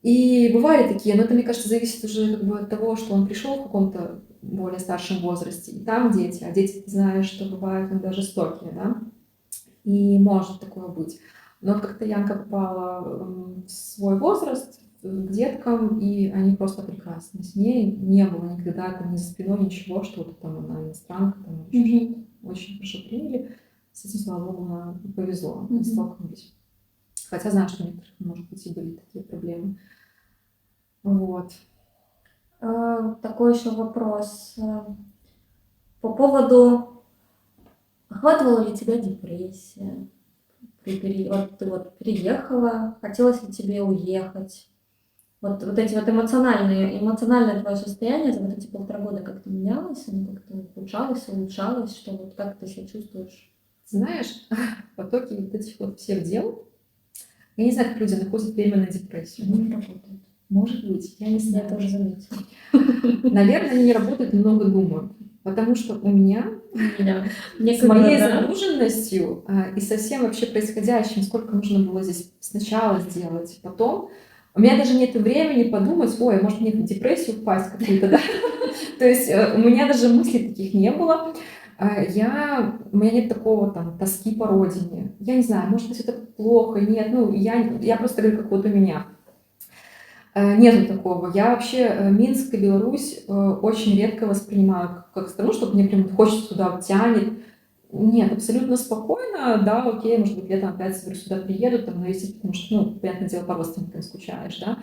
И бывали такие, но это, мне кажется, зависит уже как бы от того, что он пришел в каком-то более старшем возрасте, и там дети, а дети, ты знаешь, что бывают иногда жестокие, да, и может такое быть. Но как-то Янка попала в свой возраст, к деткам, и они просто прекрасны. С ней не было никогда там ни за спиной ничего, что вот там она иностранка, там очень хорошо приняли. С этим, слава богу, нам повезло, не столкнулись. Хотя знаю, что у некоторых, может быть, и были такие проблемы. Вот. Такой еще вопрос. По поводу, охватывала ли тебя депрессия? Вот ты вот приехала, хотелось ли тебе уехать? Вот эти вот эмоциональное твое состояние за вот эти 1,5 года как-то менялось? Оно как-то улучшалось? Что вот как ты себя чувствуешь? Знаешь, в потоке вот этих вот всех дел Я не знаю, как люди находят время на депрессию. Они не работают. Может быть, я не Я знаю. тоже заметила. Наверное, они не работают, много думают. Потому что у меня с моей загруженностью и со всем вообще происходящим, сколько нужно было здесь сначала сделать, потом, у меня даже нет времени подумать, ой, может мне в депрессию впасть какую-то, да? То есть у меня даже мыслей таких не было. У меня нет такого там тоски по родине. Я не знаю, может быть, это плохо, нет. Ну, я просто говорю, как вот у меня. Нету такого. Я вообще Минск и Беларусь очень редко воспринимаю как страну, чтобы мне прям хочется туда, тянет. Нет, абсолютно спокойно. Да, окей, может быть, летом опять сюда приеду, там навестить, потому что, ну, понятное дело, по родственникам скучаешь, да.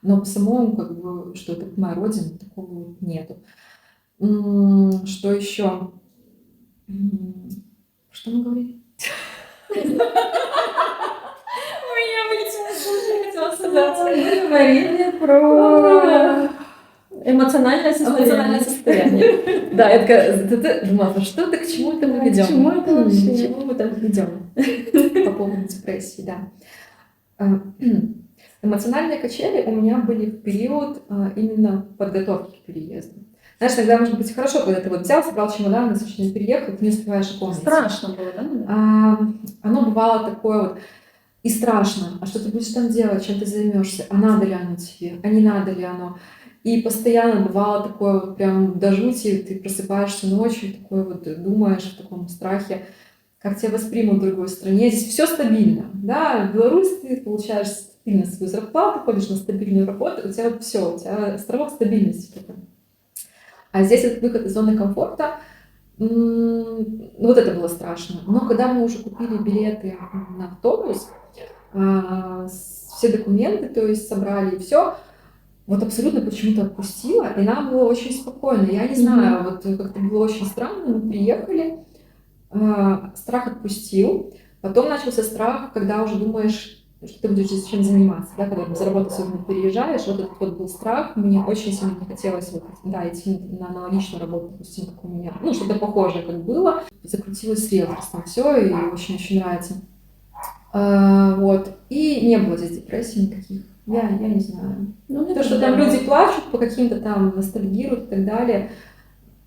Но по самому, как бы, что это моя родина, такого нету. Что еще? Что мы говорили? Мы говорили про эмоциональное Эмоциональное состояние. состояние. Да, я такая, думала, что-то к чему это мы К ведем? чему это вообще? К чему мы там ведем? По поводу депрессии, да. Эмоциональные качели у меня были в период именно подготовки к переезду. Знаешь, иногда может быть хорошо, когда ты вот взял, собрал чемодан, на следующий день переехал, ты не успеваешь помнить. Страшно было, да? Оно бывало такое вот и страшно. А что ты будешь там делать, чем ты займешься? А надо ли оно тебе? А не надо ли оно? И постоянно бывало такое вот прям до жути, ты просыпаешься ночью, такой вот думаешь в таком страхе, как тебя воспримут в другой стране. Здесь все стабильно, да, в Беларуси ты получаешь стабильно свою зарплату, ходишь на стабильную работу, у тебя вот все, у тебя островок стабильности такой. А здесь этот выход из зоны комфорта, вот это было страшно. Но когда мы уже купили билеты на автобус, все документы, то есть собрали и все, вот абсолютно почему-то отпустила, и нам было очень спокойно. Я не знаю, вот как-то было очень странно, мы приехали, страх отпустил, потом начался страх, когда уже думаешь, что ты будешь здесь чем заниматься, да, когда за работу сегодня переезжаешь, вот этот вот был страх, мне очень сильно не хотелось вот, да, идти на аналогичную работу, допустим, как у меня, ну, что-то похожее как было, закрутилось с риэлторством все, и очень-очень нравится. Вот, и не было здесь депрессий никаких, я не знаю. Ну, То, что там люди плачут по каким-то там, ностальгируют и так далее,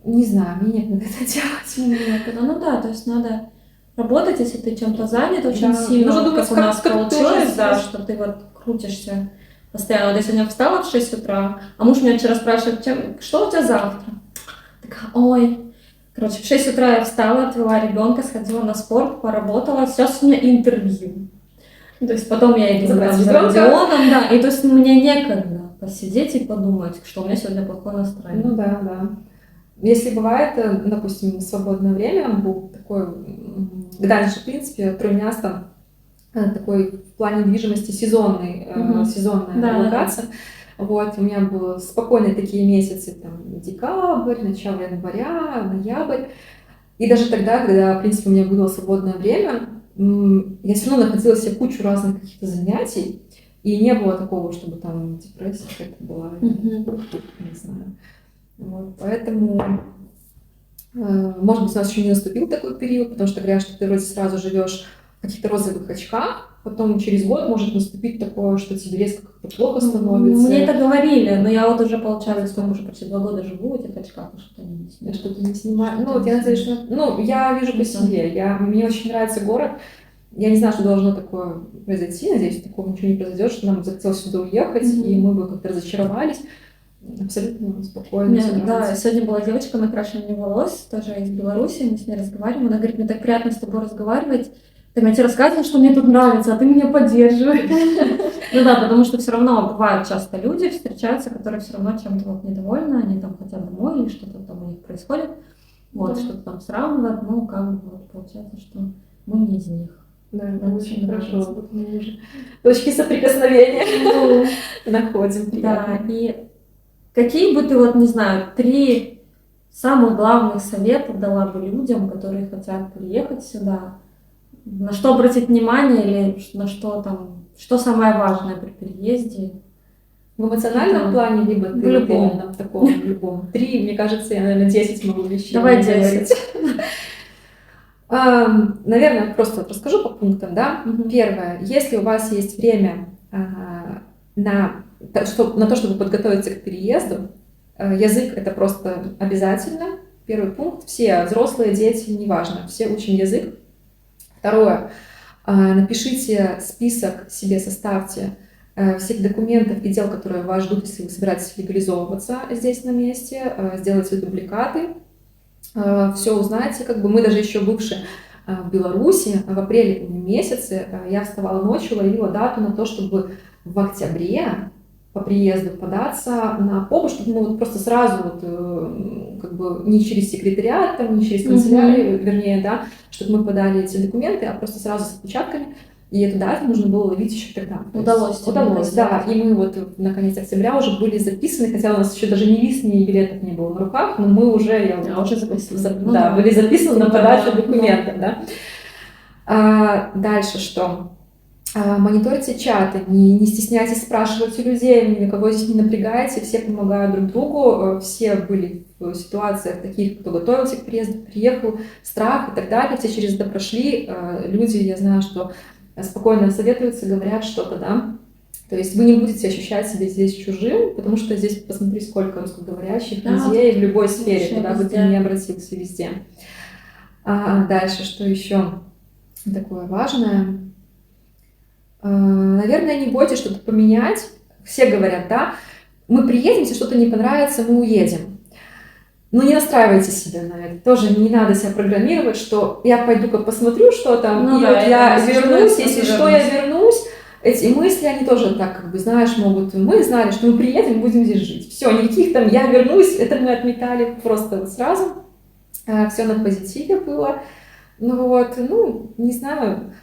не знаю, мне нет надо это делать. Ну да, то есть надо работать, если ты чем-то занят очень Да. сильно. Нужно Вот думать, как у нас как получилось, тоже да, здесь. что ты вот крутишься постоянно. Вот я сегодня встала в 6 утра, а муж меня вчера спрашивает, что у тебя завтра? Такая, ой. Короче, в 6 утра я встала, отвела ребенка, сходила на спорт, поработала. Сейчас у меня интервью. То есть потом я иду Забрать там за ребенка. Родионом, да, и то есть мне некогда посидеть и подумать, что у меня сегодня плохое настроение. Ну да. Если бывает, допустим, свободное время, был такой, Гданьск, в принципе, Троймясто, такой в плане недвижимости сезонная Да, локация. Вот, у меня были спокойные такие месяцы, там, декабрь, начало января, ноябрь. И даже тогда, когда, в принципе, у меня было свободное время, я все равно находила себе кучу разных каких-то занятий, и не было такого, чтобы там депрессия какая-то была, не знаю. Вот, поэтому, может быть, у нас еще не наступил такой период, потому что говорят, что ты вроде сразу живешь в каких-то розовых очках, потом через год может наступить такое, что тебе резко как-то плохо становится. Мне это говорили, но я вот уже, получается, сколько уже почти 2 года живу в этих очках, и что-то не снимаю. Что-то не снимаю. Ну, вот я надеюсь, что... Ну, я вижу по себе. Мне очень нравится город. Я не знаю, что должно такое произойти. Надеюсь, такого ничего не произойдет, что нам захотелось сюда уехать, и мы бы как-то разочаровались. Абсолютно спокойно. Да, сегодня была девочка, накрашивание волос, тоже из Беларуси, мы с ней разговариваем. Она говорит, мне так приятно с тобой разговаривать. Ты мне рассказываешь, что мне тут нравится, а ты меня поддерживаешь. Ну да, потому что все равно бывают часто люди, встречаются, которые все равно чем-то вот недовольны, они там хотят домой или что-то там у них происходит, вот, что-то там сравнивают, ну как бы вот получается, что мы не из них. Да, это очень хорошо. Вот мы уже точки соприкосновения находим. Да, и какие бы ты, вот, не знаю, 3 самых главных совета дала бы людям, которые хотят приехать сюда? На что обратить внимание или на что там, что самое важное при переезде? В эмоциональном плане, либо ты именно в таком любом? 3, мне кажется, я, наверное, 10 могу вещей. Давай 10. Наверное, просто вот расскажу по пунктам, да. Мгм. Первое, если у вас есть время на то, чтобы подготовиться к переезду, язык это просто обязательно. Первый пункт. Все, взрослые, дети, неважно, все учим язык. Второе, напишите список себе, составьте всех документов и дел, которые вас ждут, если вы собираетесь легализовываться здесь на месте, сделайте дубликаты, все узнаете, как бы мы даже еще бывшие в Беларуси, в апреле месяце я вставала ночью, ловила дату на то, чтобы в октябре по приезду податься на ПОБу, чтобы мы вот просто сразу вот, как бы не через секретариат, там, не через канцелярию, вернее, да, чтобы мы подали эти документы, а просто сразу с отпечатками. И эту дату нужно было ловить еще тогда. Удалось. Удалось, да. И мы вот на конец октября уже были записаны, хотя у нас еще даже ни виз, ни билетов не было на руках, но мы уже, уже записаны. Да, были записаны на подачу документов, Да. да. Дальше что? Мониторьте чаты, не стесняйтесь спрашивать у людей, никого здесь не напрягайте, все помогают друг другу, все были в ситуациях таких, кто готовился к приезду, приехал, страх и так далее, все через это прошли, люди, я знаю, что спокойно советуются, говорят что-то, да, то есть вы не будете ощущать себя здесь чужим, потому что здесь, посмотри, сколько русскоговорящих людей в любой сфере, куда бы ты ни обратился, везде. Дальше, что еще такое важное? Наверное, не бойтесь что-то поменять. Все говорят, да, мы приедем, если что-то не понравится, мы уедем. Но не настраивайте себя на это. Тоже не надо себя программировать, что я пойду-ка посмотрю, что там, и вот я вернусь, если что, я вернусь. Эти мысли, они тоже так, как бы, знаешь, могут... Мы знали, что мы приедем, будем здесь жить. Все, никаких там «я вернусь», это мы отметали просто вот сразу. Все на позитиве было. Ну вот, не знаю...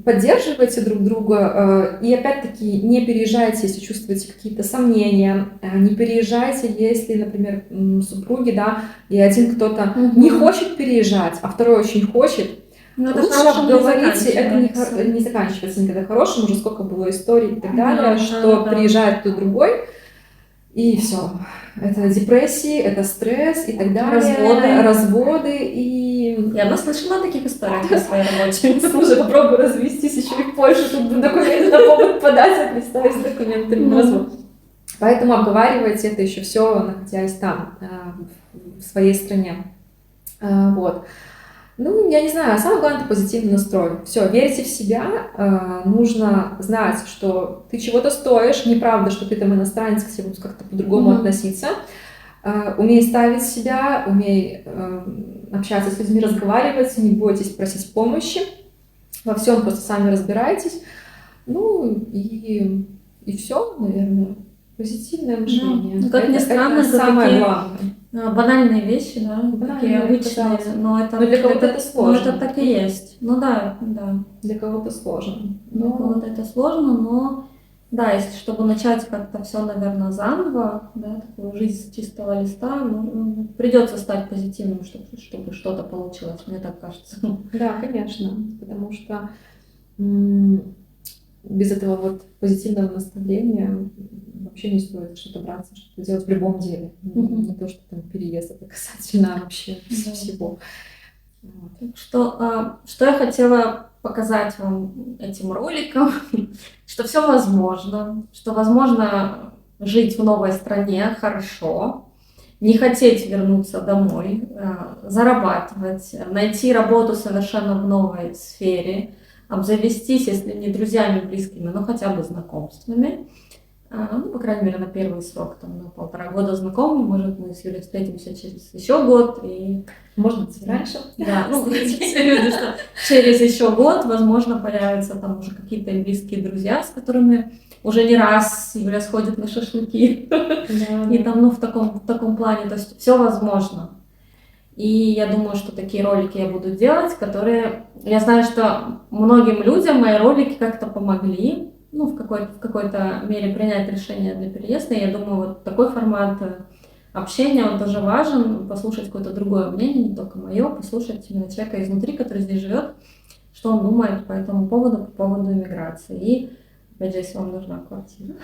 Поддерживайте друг друга и опять-таки не переезжайте, если чувствуете какие-то сомнения, не переезжайте, если, например, супруги, да, и один кто-то не хочет переезжать, а второй очень хочет. Лучше обговорите, это не заканчивается никогда хорошим, уже сколько было историй и так далее, что приезжает кто-то другой, и все. Это депрессии, это стресс и так далее, разводы и... Я наслышала о таких историях на своей работе. Слушай, попробуй развестись еще и в Польше, тут документы на повод подать, а представь с документами на развод. Поэтому обговаривайте это еще все, находясь там, в своей стране. Вот. Я не знаю, самое главное — это позитивный настрой. Все, верьте в себя, нужно знать, что ты чего-то стоишь, неправда, что ты там иностранец, к тебе будут как-то по-другому относиться. Умей ставить себя, умей общаться с людьми, разговаривать, не бойтесь просить помощи, во всем просто сами разбирайтесь. И все, наверное, позитивное мышление. Как ни странно, это самое главное. Банальные вещи, да, такие обычные, но для кого-то это сложно. Но это так и есть. Да. Для кого-то сложно. Для кого-то это сложно, но да, если чтобы начать как-то все, наверное, заново, да, такую жизнь с чистого листа, придется стать позитивным, чтобы что-то получилось, мне так кажется. Да, конечно, потому что без этого вот позитивного наставления вообще не стоит что-то браться, что-то делать в любом деле. Не то, что там переезд, это касательно вообще всего. Так что я хотела показать вам этим роликом, что все возможно, что возможно жить в новой стране хорошо, не хотеть вернуться домой, зарабатывать, найти работу совершенно в новой сфере, обзавестись, если не друзьями близкими, но хотя бы знакомствами. По крайней мере, на первый срок, там, на 1,5 года знакомы, может, мы с Юлей встретимся через еще год, и... Может быть, раньше. Да, через еще год, возможно, появятся там уже какие-то близкие друзья, с которыми уже не раз Юля сходит на шашлыки. И там, в таком плане, то есть все возможно. И я думаю, что такие ролики я буду делать, которые... Я знаю, что многим людям мои ролики как-то помогли, в какой-то мере принять решение для переезда. Я думаю, вот такой формат общения, он тоже важен, послушать какое-то другое мнение, не только мое, послушать именно человека изнутри, который здесь живет, что он думает по этому поводу, по поводу иммиграции. И, опять же, если вам нужна квартира,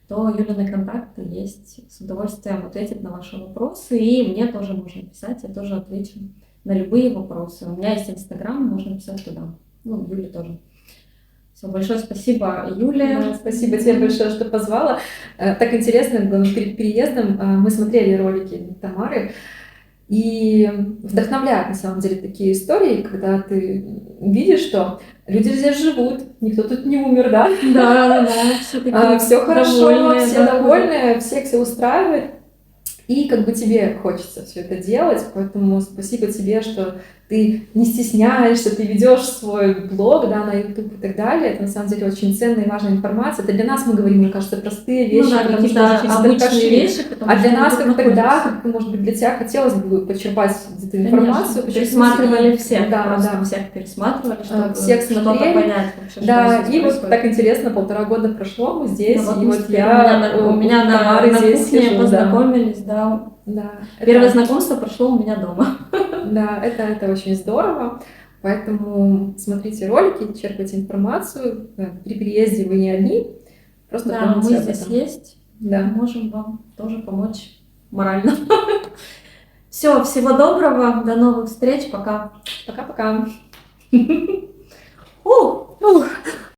то Юлины контакты есть, с удовольствием ответит на ваши вопросы, и мне тоже можно писать, я тоже отвечу на любые вопросы. У меня есть Инстаграм, можно писать туда. Ну, Юле тоже. Все, большое спасибо, Юле. Да, спасибо тебе большое, что позвала. Так интересно было, перед переездом мы смотрели ролики Тамары, и вдохновляют на самом деле такие истории, когда ты видишь, что люди здесь живут, никто тут не умер, да? Да, все такие Все хорошо, довольные, все да. довольны, всех все устраивает. И как бы тебе хочется все это делать, поэтому спасибо тебе, что ты не стесняешься, ты ведешь свой блог, да, на YouTube и так далее. Это на самом деле очень ценная и важная информация. Это для нас, мы говорим, мне кажется, простые вещи, Ну да, потому что какие-то уже через это обычные прошли. вещи, потому А для что нас, мы как тут тогда, находимся. как, может быть, для тебя хотелось бы почерпать где-то информацию. Конечно, пересматривали всех, Да, просто да. всех пересматривали, чтобы Всех что-то смотрели. понять вообще, Да, что здесь и вот происходит. так интересно, 1,5 года прошло, мы здесь, Да, и мы вот теперь я у меня на Тамары здесь кухне сижу, да. познакомились, да. Да, Первое это- знакомство прошло у меня дома. Да, это очень здорово. Поэтому смотрите ролики, черпайте информацию. При переезде вы не одни. Просто Да, помните мы об здесь этом. есть, Да. можем вам тоже помочь морально. Все, всего доброго, до новых встреч, пока. Пока-пока. Ух.